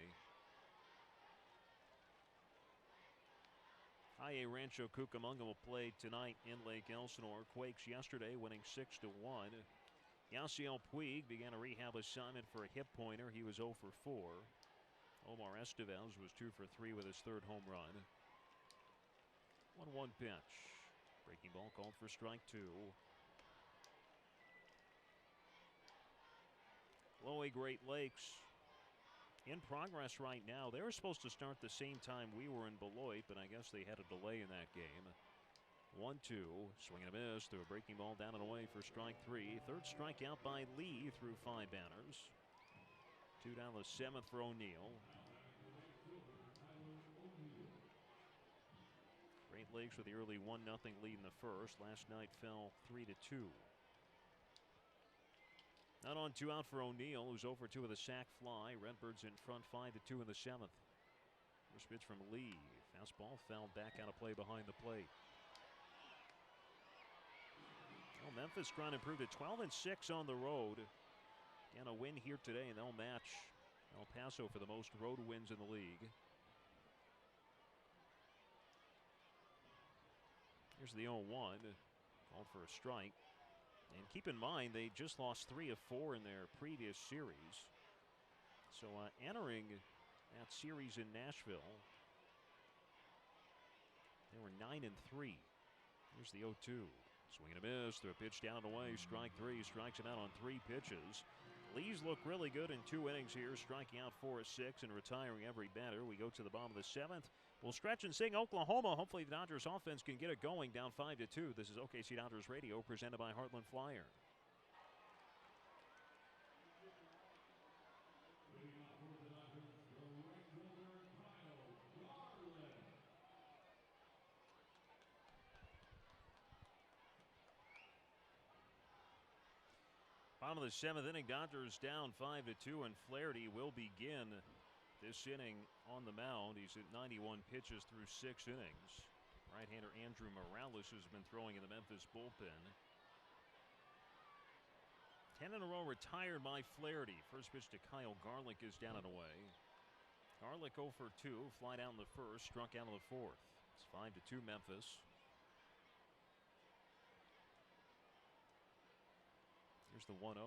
IA Rancho Cucamonga will play tonight in Lake Elsinore. Quakes yesterday winning 6-1. Yasiel Puig began a rehab assignment for a hip pointer. He was 0 for 4. Omar Estevez was 2 for 3 with his third home run. 1-1 pitch. Breaking ball called for strike 2. Low A Great Lakes in progress right now. They were supposed to start the same time we were in Beloit, but I guess they had a delay in that game. 1-2. Swing and a miss through a breaking ball down and away for strike 3. Third strikeout by Lee through 5 batters. 2 down the 7th for O'Neill. Great Lakes with the early 1-0 lead in the first. Last night fell 3-2. Not on, 2 out for O'Neill, who's 0 for 2 with a sac fly. Redbirds in front 5-2 in the 7th. First pitch from Lee. Fastball fouled back out of play behind the plate. Well, Memphis trying to improve to 12-6 on the road. And a win here today, and they'll match El Paso for the most road wins in the league. Here's the 0-1. Called for a strike. And keep in mind, they just lost 3 of 4 in their previous series. So entering that series in Nashville, they were 9-3. Here's the 0-2. Swing and a miss through a pitch down and away. Strike 3. Strikes him out on 3 pitches. Lee's look really good in 2 innings here, striking out 4 of 6 and retiring every batter. We go to the bottom of the 7th. We'll stretch and sing Oklahoma. Hopefully the Dodgers offense can get it going, down 5-2. This is OKC Dodgers Radio, presented by Heartland Flyer. Bottom of the 7th inning, Dodgers down 5-2, and Flaherty will begin this inning on the mound. He's at 91 pitches through 6 innings. Right-hander Andrew Morales has been throwing in the Memphis bullpen. 10 in a row retired by Flaherty. First pitch to Kyle Garlick is down and away. Garlick 0 for 2, flied out in the first, struck out in the 4th. It's 5-2 Memphis. Here's the 1-0.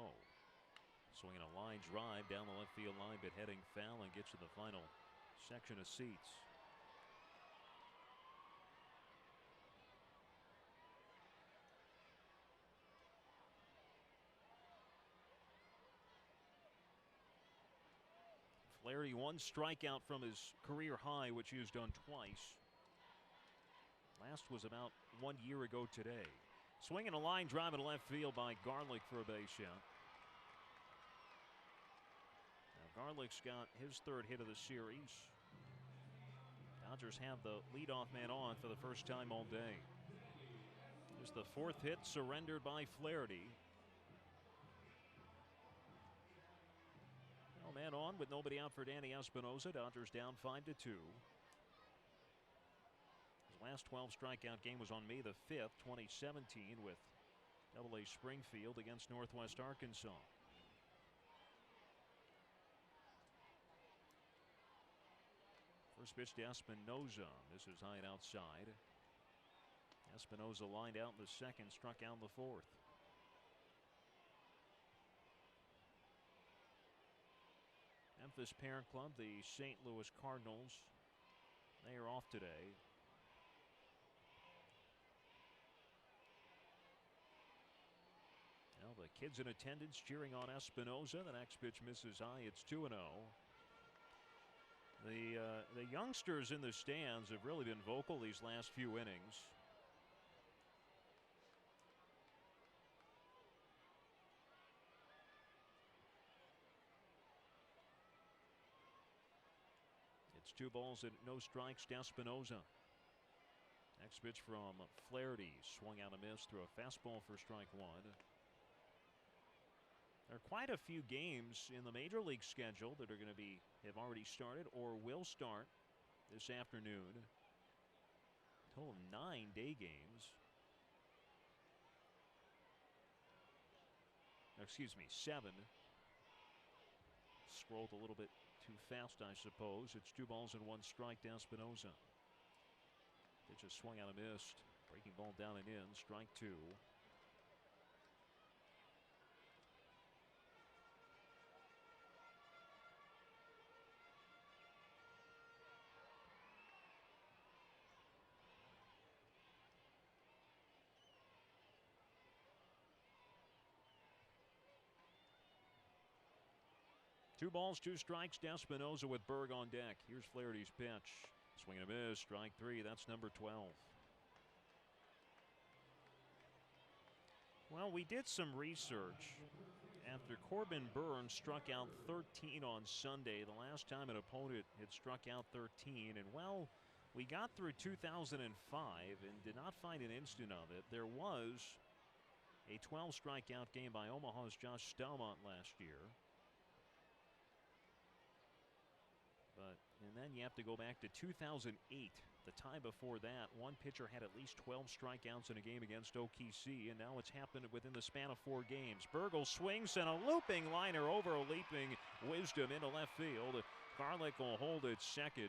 Swinging a line drive down the left field line, but heading foul and gets to the final section of seats. Flaherty 1 strikeout from his career high, which he has done twice. Last was about 1 year ago today. Swinging a line drive in left field by Garlick for a base hit. Now Garlick's got his 3rd hit of the series. Dodgers have the leadoff man on for the first time all day. Here's the 4th hit surrendered by Flaherty. Well, man on with nobody out for Danny Espinosa. Dodgers down 5-2. Last 12 strikeout game was on May the 5th, 2017, with AA Springfield against Northwest Arkansas. First pitch to Espinosa. This is high and outside. Espinosa lined out in the 2nd, struck out in the 4th. Memphis parent club, the St. Louis Cardinals. They are off today. Well, the kids in attendance cheering on Espinosa. The next pitch misses high. It's 2-0. The youngsters in the stands have really been vocal these last few innings. It's 2 balls and no strikes to Espinosa. Next pitch from Flaherty, swung out a miss through a fastball for strike one. There are quite a few games in the Major League schedule that are going to have already started or will start this afternoon. Total of 9 day games. Excuse me, 7. Scrolled a little bit too fast, I suppose. It's 2 balls and 1 strike to Espinosa. Pitch is swung out and missed. Breaking ball down and in. Strike 2. Two balls, 2 strikes to Espinosa with Berg on deck. Here's Flaherty's pitch. Swing and a miss. Strike 3. That's number 12. Well, we did some research. After Corbin Burns struck out 13 on Sunday, the last time an opponent had struck out 13, and well, we got through 2005 and did not find an instant of it. There was a 12 strikeout game by Omaha's Josh Stelmont last year. And then you have to go back to 2008. The time before that, one pitcher had at least 12 strikeouts in a game against OKC, and now it's happened within the span of 4 games. Burgle swings and a looping liner over a leaping Wisdom into left field. Garlick will hold it second.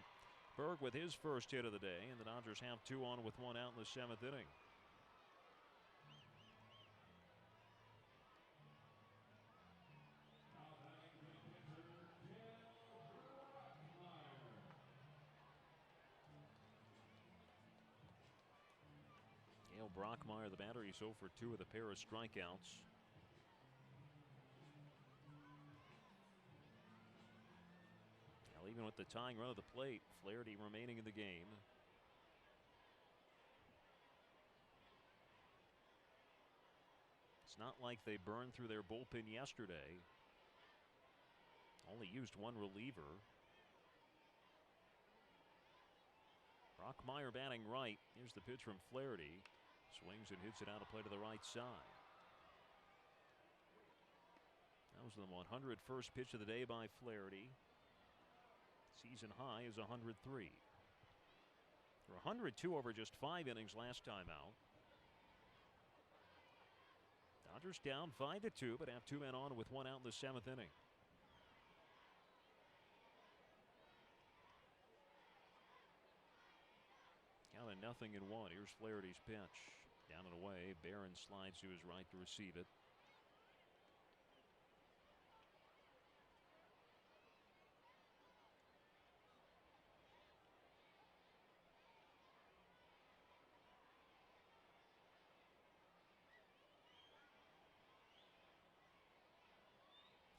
Berg with his first hit of the day, and the Dodgers have 2 on with 1 out in the 7th inning. Brockmeyer, the batter, he's 0 for 2 with a pair of strikeouts. Now, even with the tying run of the plate, Flaherty remaining in the game. It's not like they burned through their bullpen yesterday. Only used 1 reliever. Brockmeyer batting right. Here's the pitch from Flaherty. Swings and hits it out of play to the right side. That was the 101st pitch of the day by Flaherty. Season high is 103. They were 102 over just 5 innings last time out. Dodgers down 5-2, but have 2 men on with 1 out in the 7th inning. Count of 0-1. Here's Flaherty's pitch. Down and away. Barron slides to his right to receive it.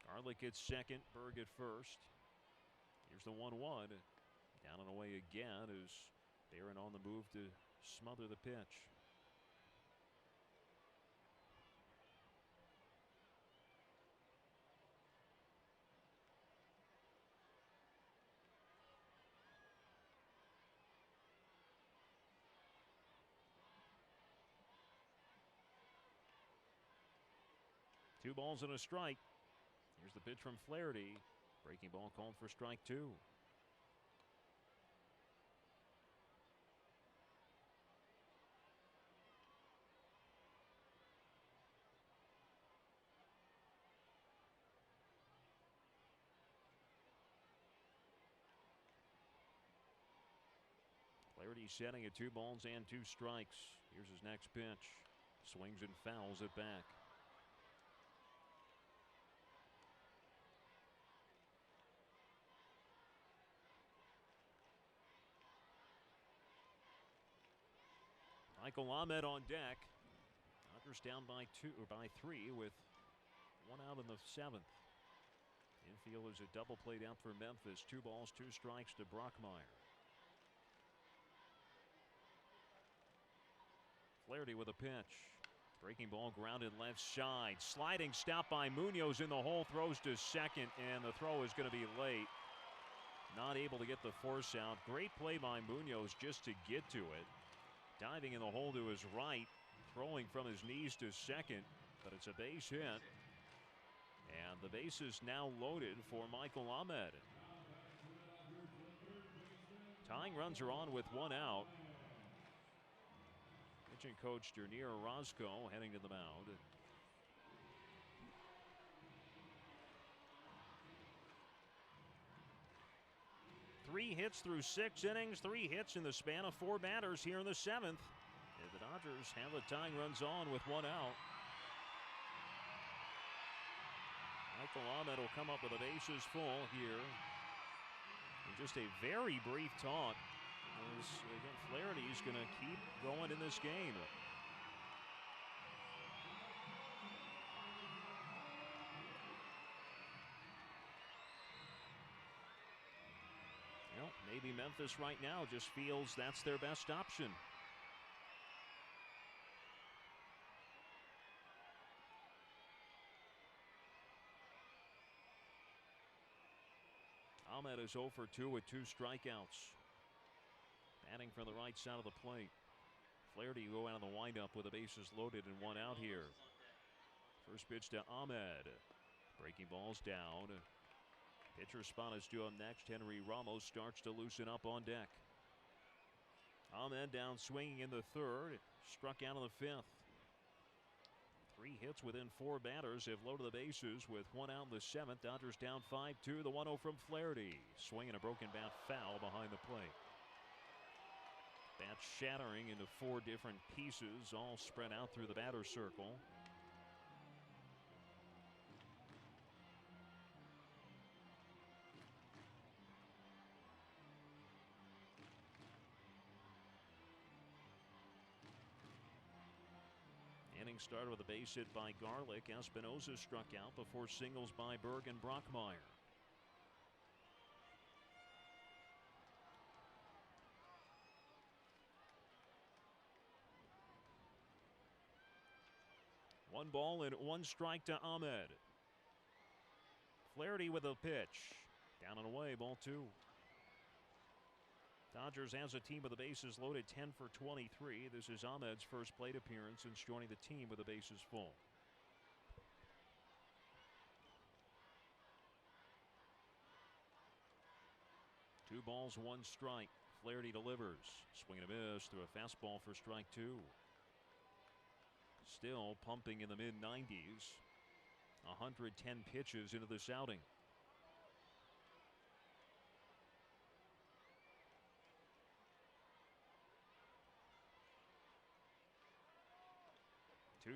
Garlick gets second. Berg at first. Here's the 1-1. Down and away again as Barron on the move to smother the pitch. Two balls and a strike. Here's the pitch from Flaherty. Breaking ball called for strike 2. Flaherty setting at 2 balls and 2 strikes. Here's his next pitch. Swings and fouls it back. Michael Ahmed on deck. Dodgers down by 3 with 1 out in the 7th. Infield is a double played out for Memphis. 2 balls, 2 strikes to Brockmeyer. Flaherty with a pitch. Breaking ball grounded left side. Sliding stop by Munoz in the hole. Throws to second, and the throw is going to be late. Not able to get the force out. Great play by Munoz just to get to it. Diving in the hole to his right, throwing from his knees to second, but it's a base hit. And the base is now loaded for Michael Ahmed. Tying runs are on with one out. Pitching coach Dernier Orozco heading to the mound. Three hits through 6 innings, 3 hits in the span of 4 batters here in the 7th. And the Dodgers have the tying runs on with one out. Michael Ahmed will come up with the bases full here. And just a very brief talk. As again, Flaherty is going to keep going in this game. Well, maybe Memphis right now just feels that's their best option. Ahmed is 0 for 2 with 2 strikeouts. Batting from the right side of the plate. Flaherty will go out of the windup with the bases loaded and one out here. First pitch to Ahmed. Breaking balls down. Pitcher spot is due up next. Henry Ramos starts to loosen up on deck. Ahmed down swinging in the 3rd. Struck out in the 5th. 3 hits within 4 batters have loaded the bases with one out in the 7th. Dodgers down 5-2. The 1-0 from Flaherty. Swinging a broken bat foul behind the plate. Bat shattering into 4 different pieces, all spread out through the batter's circle. Inning started with a base hit by Garlick. Espinosa struck out before singles by Berg and Brockmeyer. One ball and 1 strike to Ahmed. Flaherty with a pitch. Down and away, ball 2. Dodgers as a team with the bases loaded 10 for 23. This is Ahmed's first plate appearance since joining the team with the bases full. Two balls, 1 strike. Flaherty delivers. Swing and a miss through a fastball for strike 2. Still pumping in the mid-90s. 110 pitches into this outing.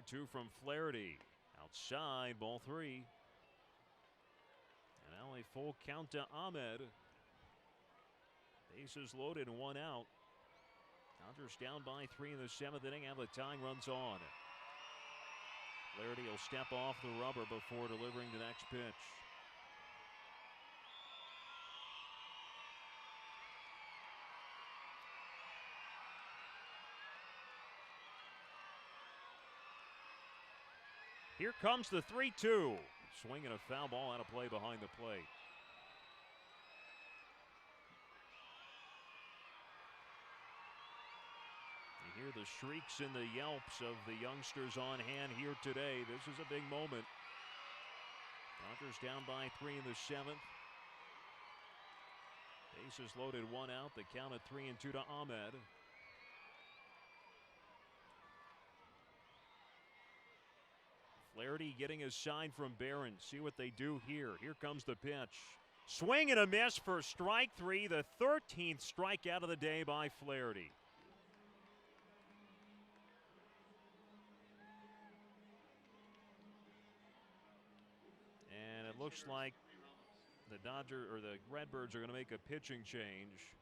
Two from Flaherty. Outside, ball 3. And now a full count to Ahmed. Bases loaded and 1 out. Dodgers down by 3 in the 7th inning. Have the tying runs on. Flaherty will step off the rubber before delivering the next pitch. Here comes the 3-2. Swinging a foul ball out of play behind the plate. You hear the shrieks and the yelps of the youngsters on hand here today. This is a big moment. Dodgers down by 3 in the 7th. Bases loaded, 1 out. The count at 3-2 to Ahmed. Flaherty getting a sign from Barron. See what they do here. Here comes the pitch. Swing and a miss for strike 3. The 13th strikeout of the day by Flaherty. And it looks like the the Redbirds are going to make a pitching change.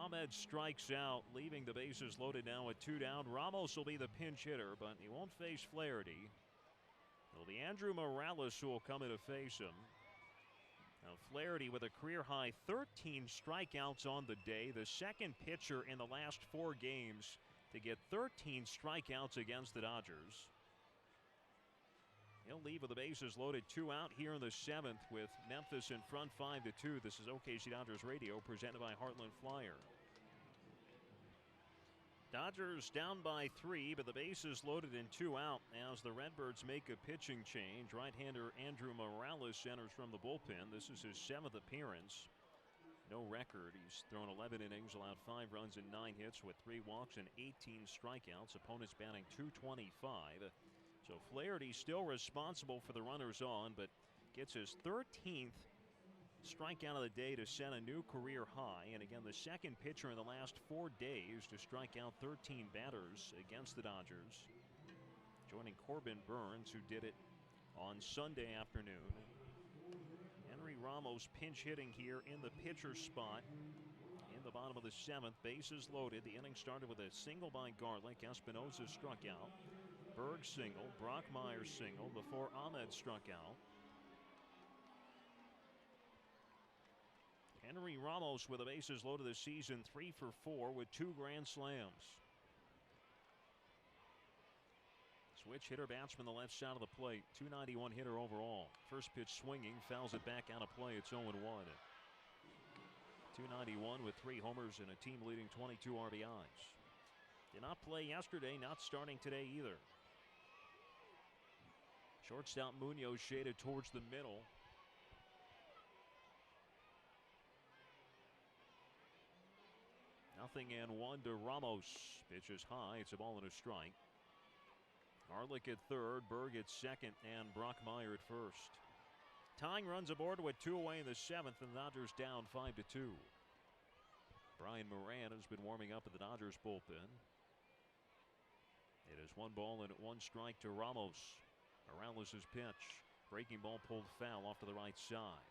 Ahmed strikes out, leaving the bases loaded now with 2 down. Ramos will be the pinch hitter, but he won't face Flaherty. It'll be Andrew Morales who will come in to face him. Now Flaherty with a career-high 13 strikeouts on the day, the second pitcher in the last 4 games to get 13 strikeouts against the Dodgers. He'll leave with the bases loaded, 2 out here in the 7th with Memphis in front 5-2. This is OKC Dodgers Radio presented by Heartland Flyer. Dodgers down by 3, but the bases loaded and 2 out as the Redbirds make a pitching change. Right-hander Andrew Morales enters from the bullpen. This is his 7th appearance. No record. He's thrown 11 innings, allowed 5 runs and 9 hits with 3 walks and 18 strikeouts. Opponents batting .225. So Flaherty still responsible for the runners on, but gets his 13th strikeout of the day to set a new career high. And again, the second pitcher in the last 4 days to strike out 13 batters against the Dodgers, joining Corbin Burns, who did it on Sunday afternoon. Henry Ramos pinch hitting here in the pitcher spot in the bottom of the 7th. Bases loaded. The inning started with a single by Garlick. Espinosa struck out. Berg single. Brockmeyer single before Ahmed struck out. Henry Ramos with the bases loaded this season, 3 for 4 with 2 grand slams. Switch hitter batsman the left side of the plate. .291 hitter overall. First pitch swinging, fouls it back out of play. It's 0-1. .291 with 3 homers and a team leading 22 RBIs. Did not play yesterday, not starting today either. Shortstop Munoz shaded towards the middle. Nothing and 1 to Ramos. Pitch is high. It's a ball and a strike. Garlick at third, Berg at second, and Brockmeyer at first. Tying runs aboard with 2 away in the 7th, and the Dodgers down 5-2. Brian Moran has been warming up at the Dodgers bullpen. It is 1 ball and 1 strike to Ramos. Morales' pitch. Breaking ball pulled foul off to the right side.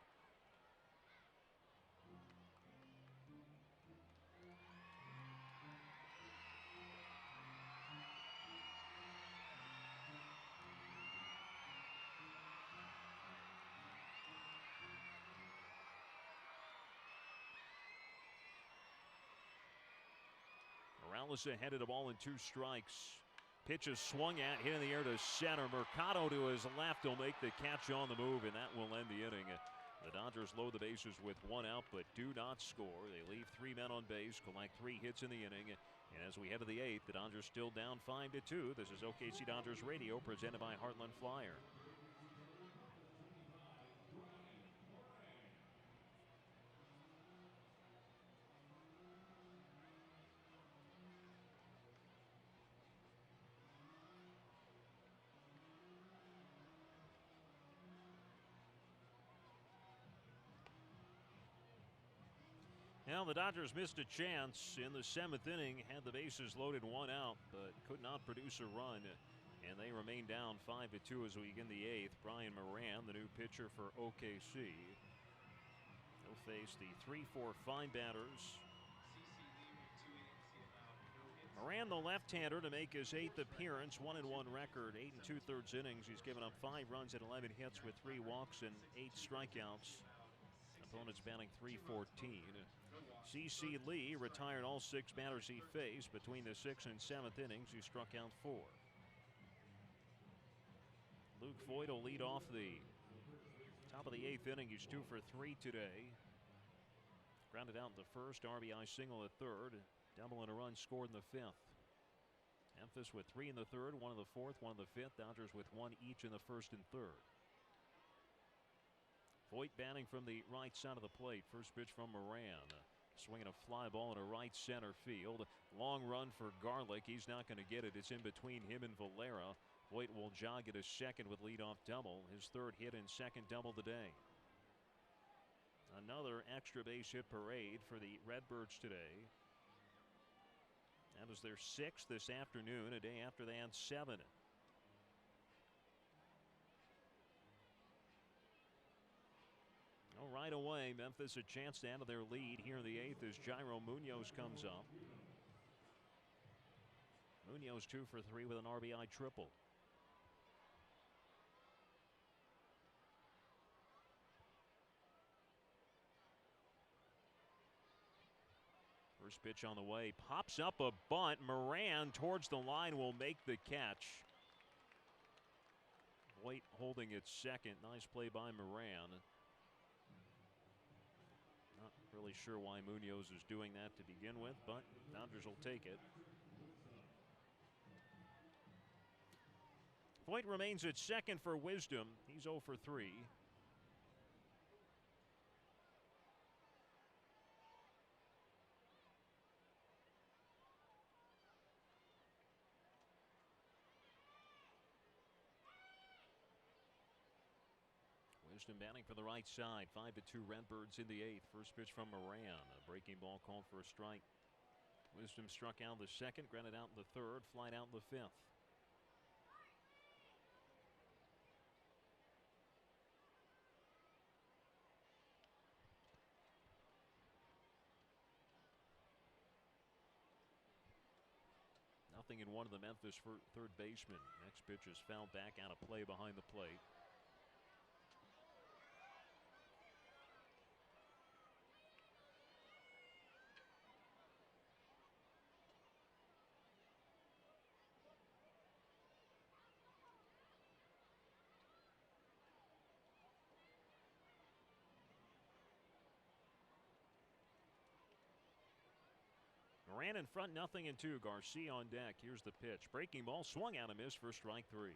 Morales ahead of the ball in 2 strikes. Pitch is swung at, hit in the air to center. Mercado to his left will make the catch on the move, and that will end the inning. The Dodgers load the bases with 1 out, but do not score. They leave 3 men on base, collect 3 hits in the inning. And as we head to the 8th, the Dodgers still down 5-2. This is OKC Dodgers Radio, presented by Heartland Flyer. Now the Dodgers missed a chance in the 7th inning, had the bases loaded 1 out, but could not produce a run. And they remain down 5-2 as we begin the 8th. Brian Moran, the new pitcher for OKC. He'll face the 3-4 fine batters. Moran, the left-hander, to make his 8th appearance. 1-1 record, 8 2/3 innings. He's given up 5 runs and 11 hits with 3 walks and 8 strikeouts. Opponents batting .314. C.C. Lee retired all 6 batters he faced between the 6th and 7th innings. He struck out 4. Luke Voigt will lead off the top of the 8th inning. He's 2 for 3 today. Grounded out in the 1st, RBI single at 3rd. Double and a run scored in the 5th. Memphis with 3 in the 3rd, 1 in the 4th, 1 in the 5th. Dodgers with 1 each in the 1st and 3rd. Voigt batting from the right side of the plate. First pitch from Moran. Swinging a fly ball in a right center field. Long run for Garlick. He's not going to get it. It's in between him and Valera. Voigt will jog at a second with leadoff double. His 3rd hit and 2nd double today. Another extra base hit parade for the Redbirds today. That was their 6th this afternoon, a day after they had 7. Well, right away, Memphis a chance to add to their lead here in the 8th as Jairo Munoz comes up. Munoz 2 for 3 with an RBI triple. First pitch on the way, pops up a bunt. Moran towards the line will make the catch. Voigt holding it second. Nice play by Moran. Not really sure why Munoz is doing that to begin with, but Dodgers will take it. Voigt remains at second for Wisdom. He's 0 for 3. Wisdom batting for the right side. 5-2 Redbirds in the 8th. First pitch from Moran. A breaking ball called for a strike. Wisdom struck out in the second, grounded out in the third, flied out in the 5th. Nothing in one of the Memphis third baseman. Next pitch is fouled back out of play behind the plate. Moran in front, 0-2. Garcia on deck. Here's the pitch. Breaking ball swung out and missed for strike 3.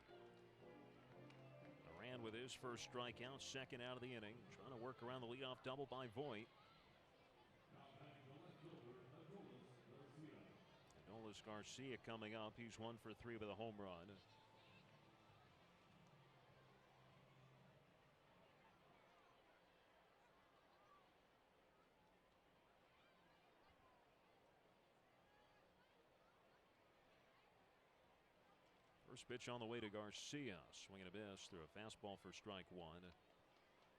Moran with his first strikeout, second out of the inning. Trying to work around the leadoff double by Voigt. Adolis Garcia coming up. He's 1 for 3 with a home run. First pitch on the way to Garcia. Swinging a miss through a fastball for strike 1.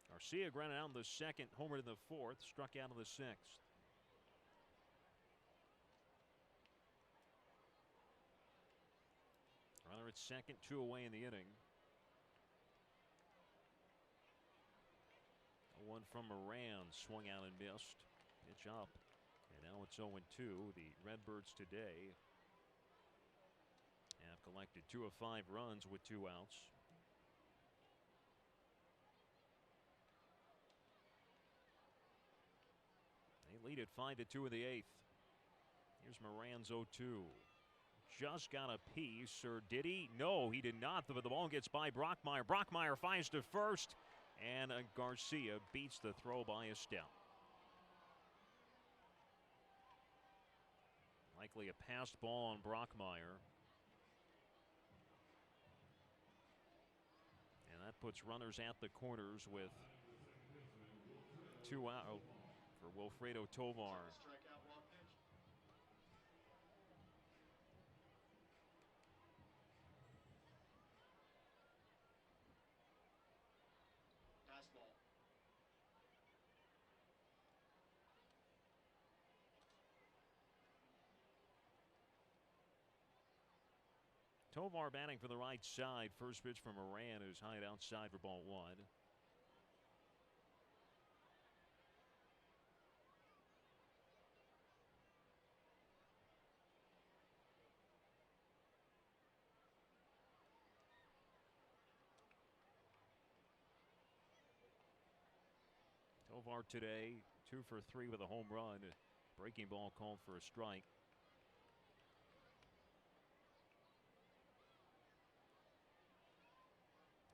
Garcia grounded out in the second, homered in the 4th, struck out in the 6th. Runner at second, 2 away in the inning. 1 from Moran, swung out and missed. Pitch up. And now it's 0-2. The Redbirds today have collected 2 of 5 runs with 2 outs. They lead at 5-2 in the 8th. Here's Moran's 0-2. Just got a piece, or did he? No, he did not. But the ball gets by Brockmeyer. Brockmeyer finds to first, and Garcia beats the throw by a step. Likely a passed ball on Brockmeyer. And that puts runners at the corners with 2 out for Wilfredo Tovar. Strikeout, walk pitch. Fastball. Tovar batting for the right side. First pitch from Moran, who's high outside for ball 1. Tovar today, 2 for 3 with a home run. Breaking ball called for a strike.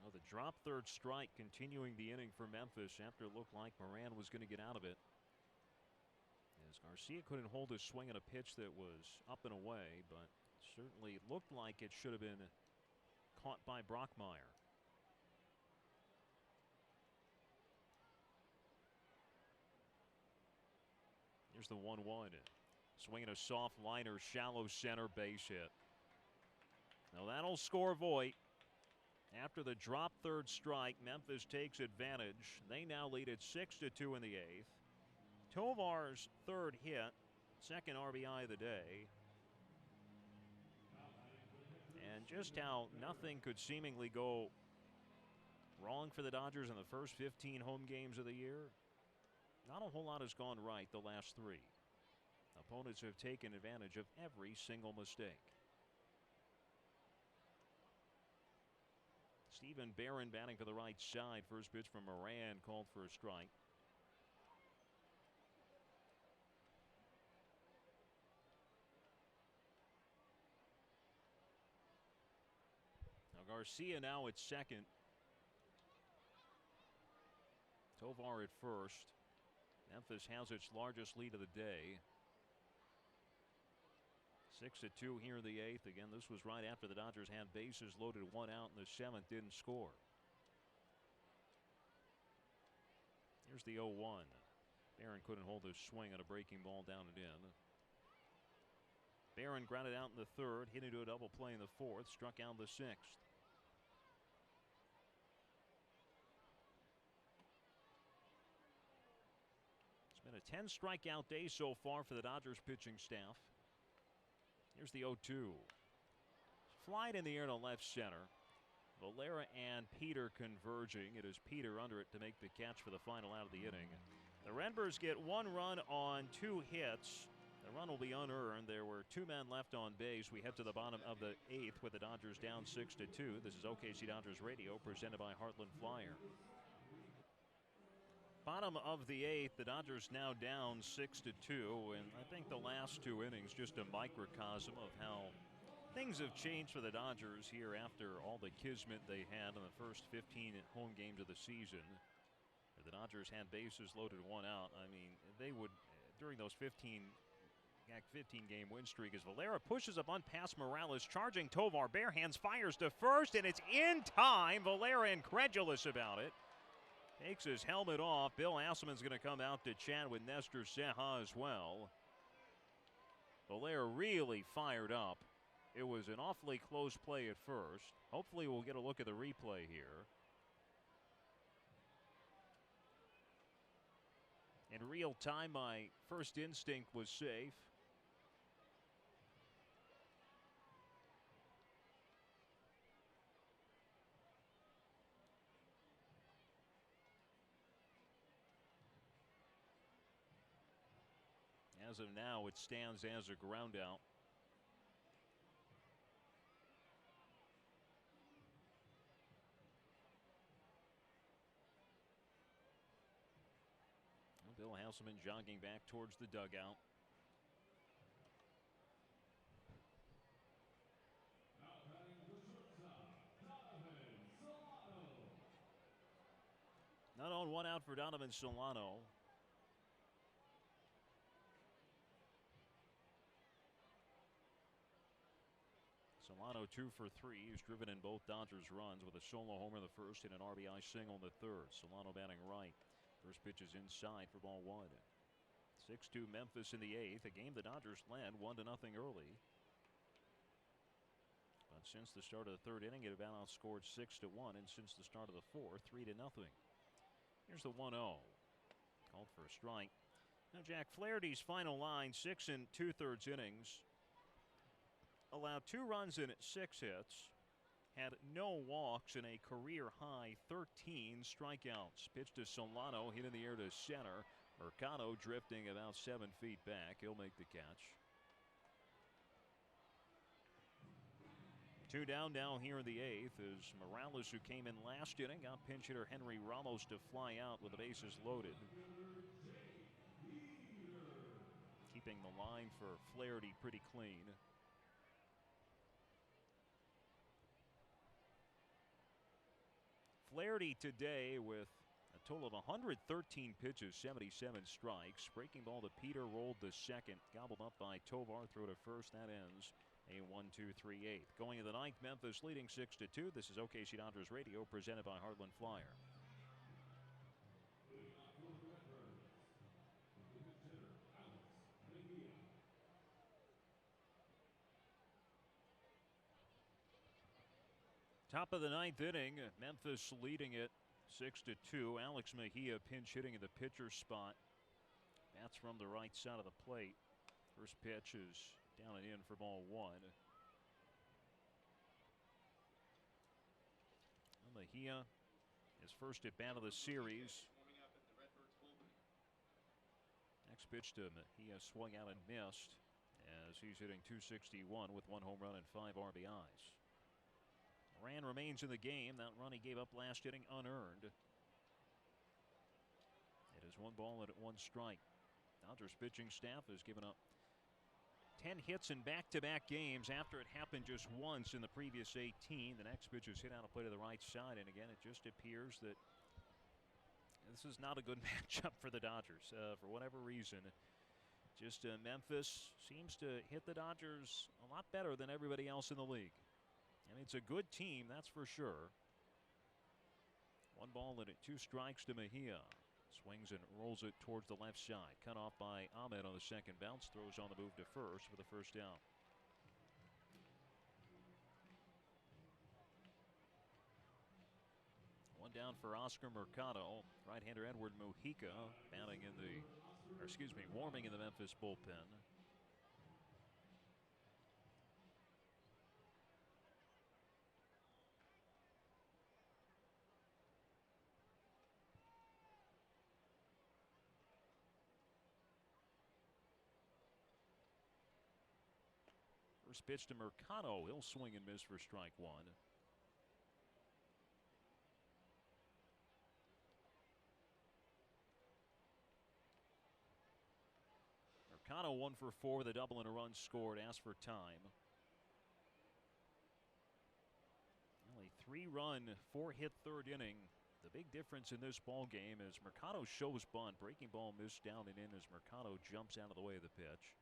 Well, the drop third strike continuing the inning for Memphis after it looked like Moran was going to get out of it. As Garcia couldn't hold his swing at a pitch that was up and away, but certainly looked like it should have been caught by Brockmeyer. Here's the 1-1. Swinging a soft liner, shallow center, base hit. Now that'll score Voigt. After the drop third strike, Memphis takes advantage. They now lead at 6-2 in the 8th. Tovar's third hit, second RBI of the day. And just how nothing could seemingly go wrong for the Dodgers in the first 15 home games of the year. Not a whole lot has gone right the last 3. Opponents have taken advantage of every single mistake. Stephen Barron batting for the right side. First pitch from Moran called for a strike. Now Garcia now at second. Tovar at first. Memphis has its largest lead of the day. 6-2 here in the eighth. Again, this was right after the Dodgers had bases loaded, one out in the seventh, didn't score. Here's the 0-1. Barron couldn't hold his swing on a breaking ball down and in. Barron grounded out in the third, hit into a double play in the fourth, struck out in the sixth. It's been a 10 strikeout day so far for the Dodgers pitching staff. Here's the 0-2. Flied in the air to left center. Valera and Peter converging. It is Peter under it to make the catch for the final out of the inning. The Redbirds get one run on two hits. The run will be unearned. There were two men left on base. We head to the bottom of the eighth with the Dodgers down 6-2. This is OKC Dodgers Radio presented by Heartland Flyer. Bottom of the eighth, the Dodgers now down 6-2, and I think the last two innings just a microcosm of how things have changed for the Dodgers here after all the kismet they had in the first 15 home games of the season. The Dodgers had bases loaded, one out. I mean, they would, during those 15-game win streak, as Valera pushes up on past Morales, charging Tovar, bare hands, fires to first, and it's in time. Valera incredulous about it. Takes his helmet off. Bill Asselman's going to come out to chat with Nestor Ceja as well. Valera really fired up. It was an awfully close play at first. Hopefully we'll get a look at the replay here. In real time, my first instinct was safe. As of now, it stands as a ground out. Bill Hasselman jogging back towards the dugout. Not on, one out for Donovan Solano. Solano 2 for 3. He's driven in both Dodgers runs with a solo homer in the first and an RBI single in the third. Solano batting right. First pitch is inside for ball one. 6-2 Memphis in the eighth. A game the Dodgers led 1-0 early. But since the start of the third inning, it had outscored 6-1. And since the start of the fourth, 3-0. Here's the 1-0. Called for a strike. Now Jack Flaherty's final line, 6 2/3 innings. Allowed 2 runs in 6 hits. Had no walks and a career-high 13 strikeouts. Pitch to Solano, hit in the air to center. Mercado drifting about 7 feet back. He'll make the catch. 2 down now here in the eighth as Morales, who came in last inning, got pinch hitter Henry Ramos to fly out with the bases loaded. Keeping the line for Flaherty pretty clean. Flaherty today with a total of 113 pitches, 77 strikes. Breaking ball to Peter, rolled to second, gobbled up by Tovar, throw to first. That ends a 1-2-3-8. Going to the ninth, Memphis leading 6-2. This is OKC Dodgers Radio presented by Heartland Flyer. Top of the ninth inning, Memphis leading it 6-2. Alex Mejia pinch hitting in the pitcher's spot. That's from the right side of the plate. First pitch is down and in for ball one. Mejia, his first at bat of the series. Next pitch to Mejia, swung out and missed as he's hitting .261 with 1 home run and 5 RBIs. Moran remains in the game. That run he gave up last inning unearned. It is 1 ball and 1 strike. Dodgers pitching staff has given up 10 hits in back-to-back games after it happened just once in the previous 18. The next pitch is hit out of play to the right side, and again, it just appears that this is not a good matchup for the Dodgers for whatever reason. Just Memphis seems to hit the Dodgers a lot better than everybody else in the league. And it's a good team, that's for sure. 1 ball and 2 strikes to Mejia. Swings and rolls it towards the left side. Cut off by Ahmed on the second bounce. Throws on the move to first for the first down. One down for Oscar Mercado. Right-hander Edward Mujica batting in the, warming in the Memphis bullpen. First pitch to Mercado. He'll swing and miss for strike 1. Mercado 1 for 4 with a double and a run scored. Asked for time. Only 3-run, 4-hit third inning. The big difference in this ball game is Mercado shows bunt. Breaking ball missed down and in as Mercado jumps out of the way of the pitch.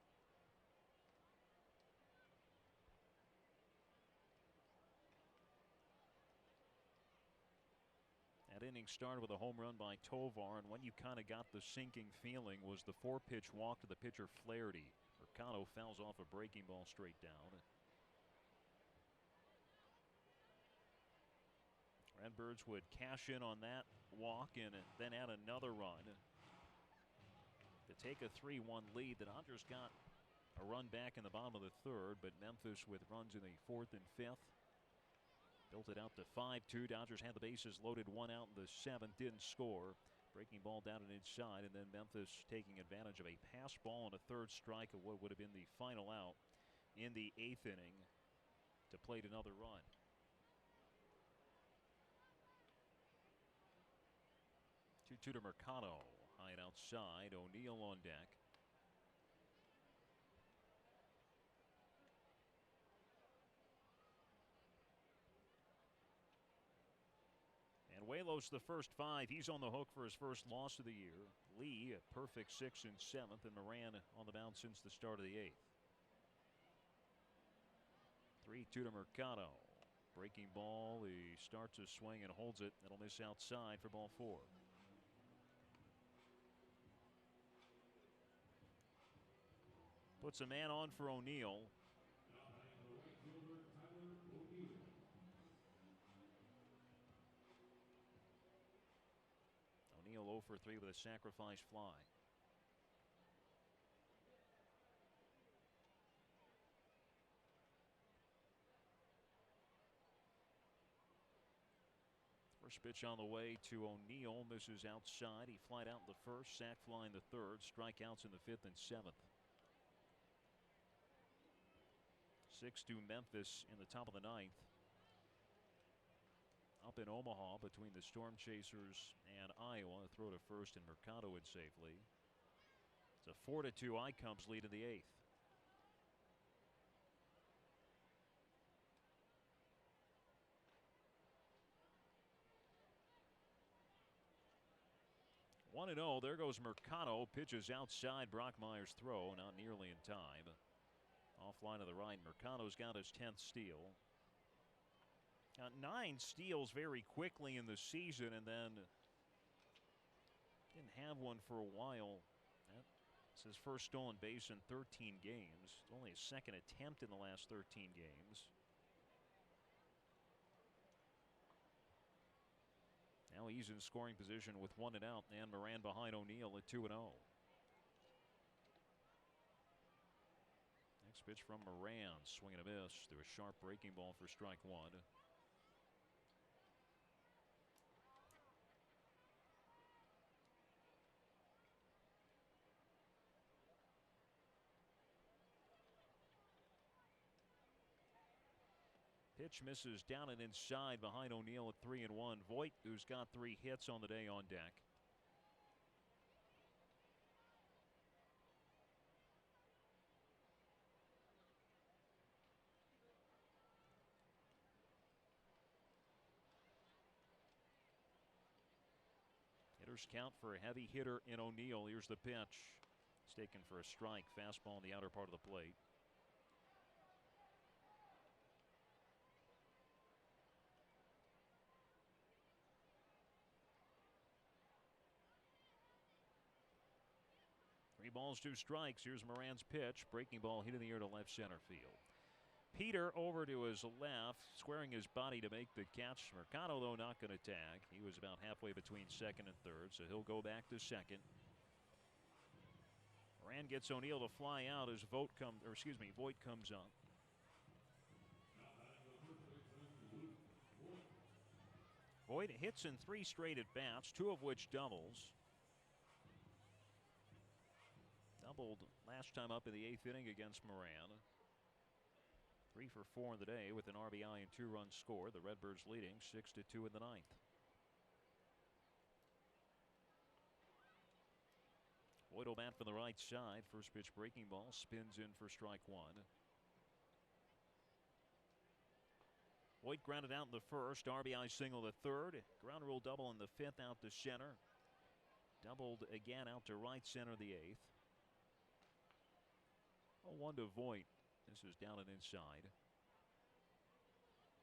That inning started with a home run by Tovar, and when you kind of got the sinking feeling was the 4-pitch walk to the pitcher Flaherty. Mercado fouls off a breaking ball straight down. Redbirds would cash in on that walk and then add another run to take a 3-1 lead. The Dodgers got a run back in the bottom of the third, but Memphis with runs in the 4th and 5th. Built it out to 5-2. Dodgers had the bases loaded, 1 out in the 7th, didn't score. Breaking ball down and inside, and then Memphis taking advantage of a pass ball and a third strike of what would have been the final out in the 8th inning to plate another run. 2-2 to Mercado. High and outside. O'Neill on deck. Waylos the first 5. He's on the hook for his first loss of the year. Lee a perfect 6th and 7th, and Moran on the mound since the start of the 8th. 3-2 to Mercado. Breaking ball. He starts a swing and holds it. It'll miss outside for ball 4. Puts a man on for O'Neill. O'Neill 0 for 3 with a sacrifice fly. First pitch on the way to O'Neill. Misses outside. He flied out in the first, sac fly in the third, strikeouts in the 5th and 7th. 6-2 Memphis in the top of the 9th. Up in Omaha between the Storm Chasers and Iowa. A throw to first and Mercado in safely. It's a 4-2 I-Cubs lead in the 8th. One and 0. There goes Mercado. Pitches outside. Brockmeyer's throw, not nearly in time. Offline to the right. Mercado's got his 10th steal. 9 steals very quickly in the season, and then didn't have one for a while. That's his first stolen base in 13 games. It's only his second attempt in the last 13 games. Now he's in scoring position with 1 out, and Moran behind O'Neill at 2-0. Next pitch from Moran, swing and a miss through a sharp breaking ball for strike 1. Pitch misses down and inside behind O'Neill at 3-1. Voit, who's got 3 hits on the day, on deck. First count for a heavy hitter in O'Neill. Here's the pitch. It's taken for a strike. Fastball in the outer part of the plate. Three balls, two strikes. Here's Moran's pitch. Breaking ball hit in the air to left center field. Peter over to his left, squaring his body to make the catch. Mercado, though, not going to tag. He was about halfway between second and third, so he'll go back to second. Moran gets O'Neill to fly out as Voit comes up. Voit hits in 3 straight at bats, 2 of which doubles. Doubled last time up in the 8th inning against Moran. 3 for 4 in the day with an RBI and 2 runs scored. The Redbirds leading 6-2 in the 9th. Voit will bat from the right side. First pitch breaking ball spins in for strike 1. Voit grounded out in the first. RBI single the third. Ground rule double in the 5th out to center. Doubled again out to right center the 8th. 0-1 to Voit. This is down and inside.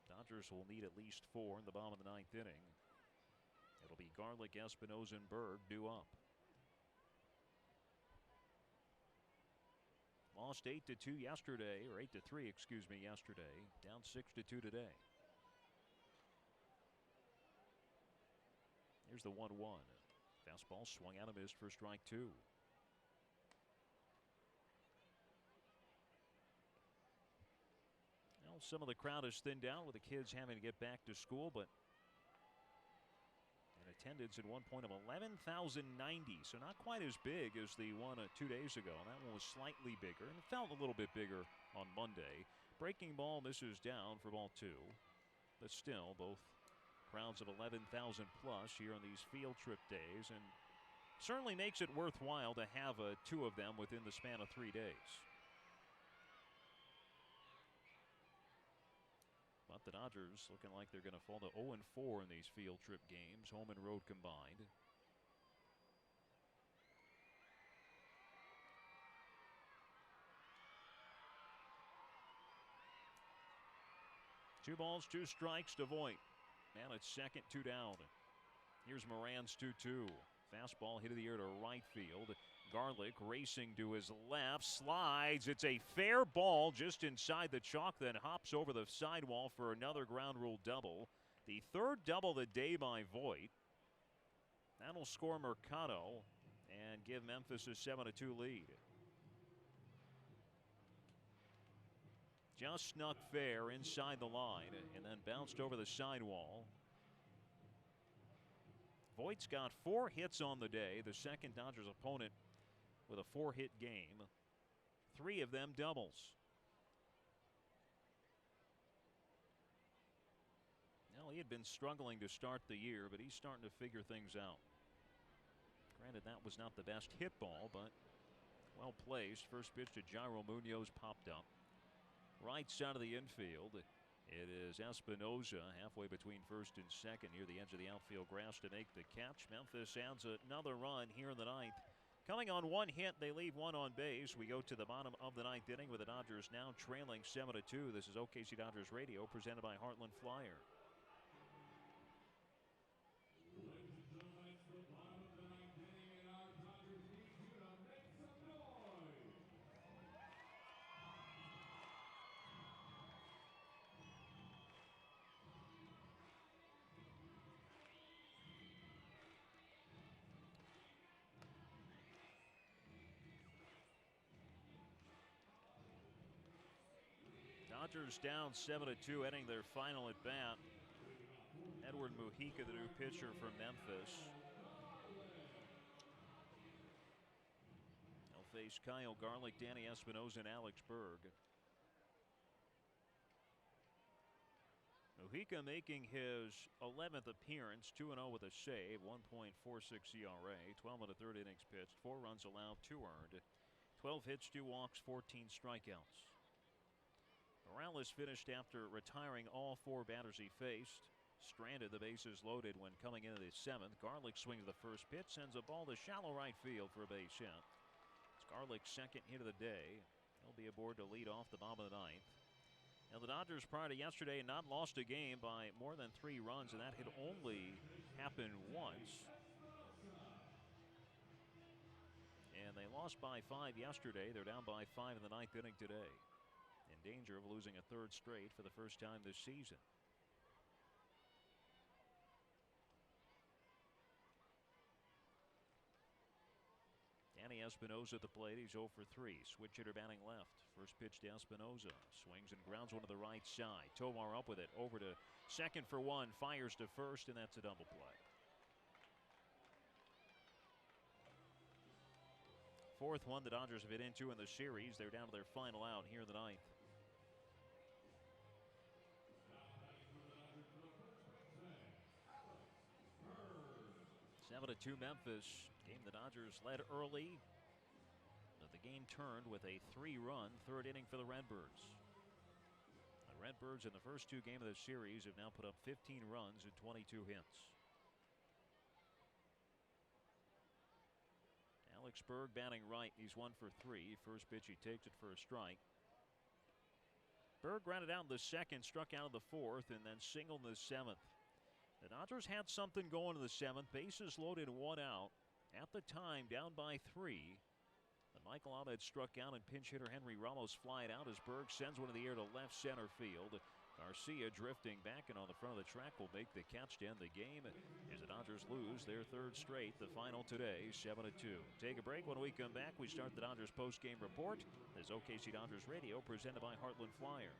Dodgers will need at least 4 in the bottom of the 9th inning. It'll be Garlick, Espinosa, and Berg due up. Lost 8-2 yesterday, or 8-3, excuse me, yesterday. Down 6-2 today. Here's the 1-1. Fastball swung out and missed for strike 2. Well, some of the crowd is thinned out with the kids having to get back to school, but an attendance at one point of 11,090, so not quite as big as the one 2 days ago. That one was slightly bigger, and it felt a little bit bigger on Monday. Breaking ball misses down for ball 2, but still both crowds of 11,000 plus here on these field trip days, and certainly makes it worthwhile to have 2 of them within the span of 3 days. But the Dodgers looking like they're going to fall to 0-4 in these field trip games, home and road combined. Two balls, 2 strikes to Voit. Man at second, 2 down. Here's Moran's 2-2. Fastball hit in the air to right field. Garlick racing to his left, slides. It's a fair ball just inside the chalk, then hops over the sidewall for another ground rule double. The 3rd double of the day by Voit. That'll score Mercado and give Memphis a 7-2 lead. Just snuck fair inside the line and then bounced over the sidewall. Voigt's got 4 hits on the day, the second Dodgers opponent with a 4-hit game. 3 of them doubles. Now, he had been struggling to start the year, but he's starting to figure things out. Granted, that was not the best hit ball, but well placed. First pitch to Jairo Munoz popped up. Right side of the infield. It is Espinosa halfway between first and second near the edge of the outfield grass to make the catch. Memphis adds another run here in the 9th. Coming on 1 hit, they leave 1 on base. We go to the bottom of the 9th inning with the Dodgers now trailing 7-2. This is OKC Dodgers Radio presented by Heartland Flyer. Dodgers down 7-2, ending their final at bat. Edward Mujica, the new pitcher from Memphis. They'll face Kyle Garlick, Danny Espinosa, and Alex Berg. Mujica making his 11th appearance, 2-0 with a save, 1.46 ERA, 12 1/3 innings pitched, 4 runs allowed, 2 earned, 12 hits, 2 walks, 14 strikeouts. Morales finished after retiring all 4 batters he faced. stranded, the bases loaded when coming into the 7th. Garlick swings the first pitch, sends a ball to shallow right field for a base hit. It's Garlick's second hit of the day. He'll be aboard to lead off the bottom of the 9th. Now the Dodgers prior to yesterday had not lost a game by more than 3 runs, and that had only happened once. And they lost by 5 yesterday. They're down by 5 in the 9th inning today. In danger of losing a 3rd straight for the first time this season. Danny Espinosa at the plate. He's 0 for 3. Switch hitter batting left. First pitch to Espinosa. Swings and grounds one to the right side. Tovar up with it. Over to second for 1. Fires to first, and that's a double play. 4th one the Dodgers have hit into in the series. They're down to their final out here in the 9th. Seven to 2 Memphis. Game the Dodgers led early, but the game turned with a 3-run 3rd inning for the Redbirds. The Redbirds in the first 2 games of the series have now put up 15 runs and 22 hits. Alex Berg batting right. He's 1 for 3. First pitch he takes it for a strike. Berg grounded out in the 2nd, struck out in the 4th, and then singled in the 7th. The Dodgers had something going in the 7th. Bases loaded, 1 out. At the time, down by 3. But Michael Ahmed struck out, and pinch hitter Henry Ramos flied out as Berg sends one in the air to left center field. Garcia drifting back and on the front of the track will make the catch to end the game as the Dodgers lose their 3rd straight. The final today, 7 to 2. Take a break. When we come back, we start the Dodgers post-game report. This OKC Dodgers Radio presented by Heartland Flyer.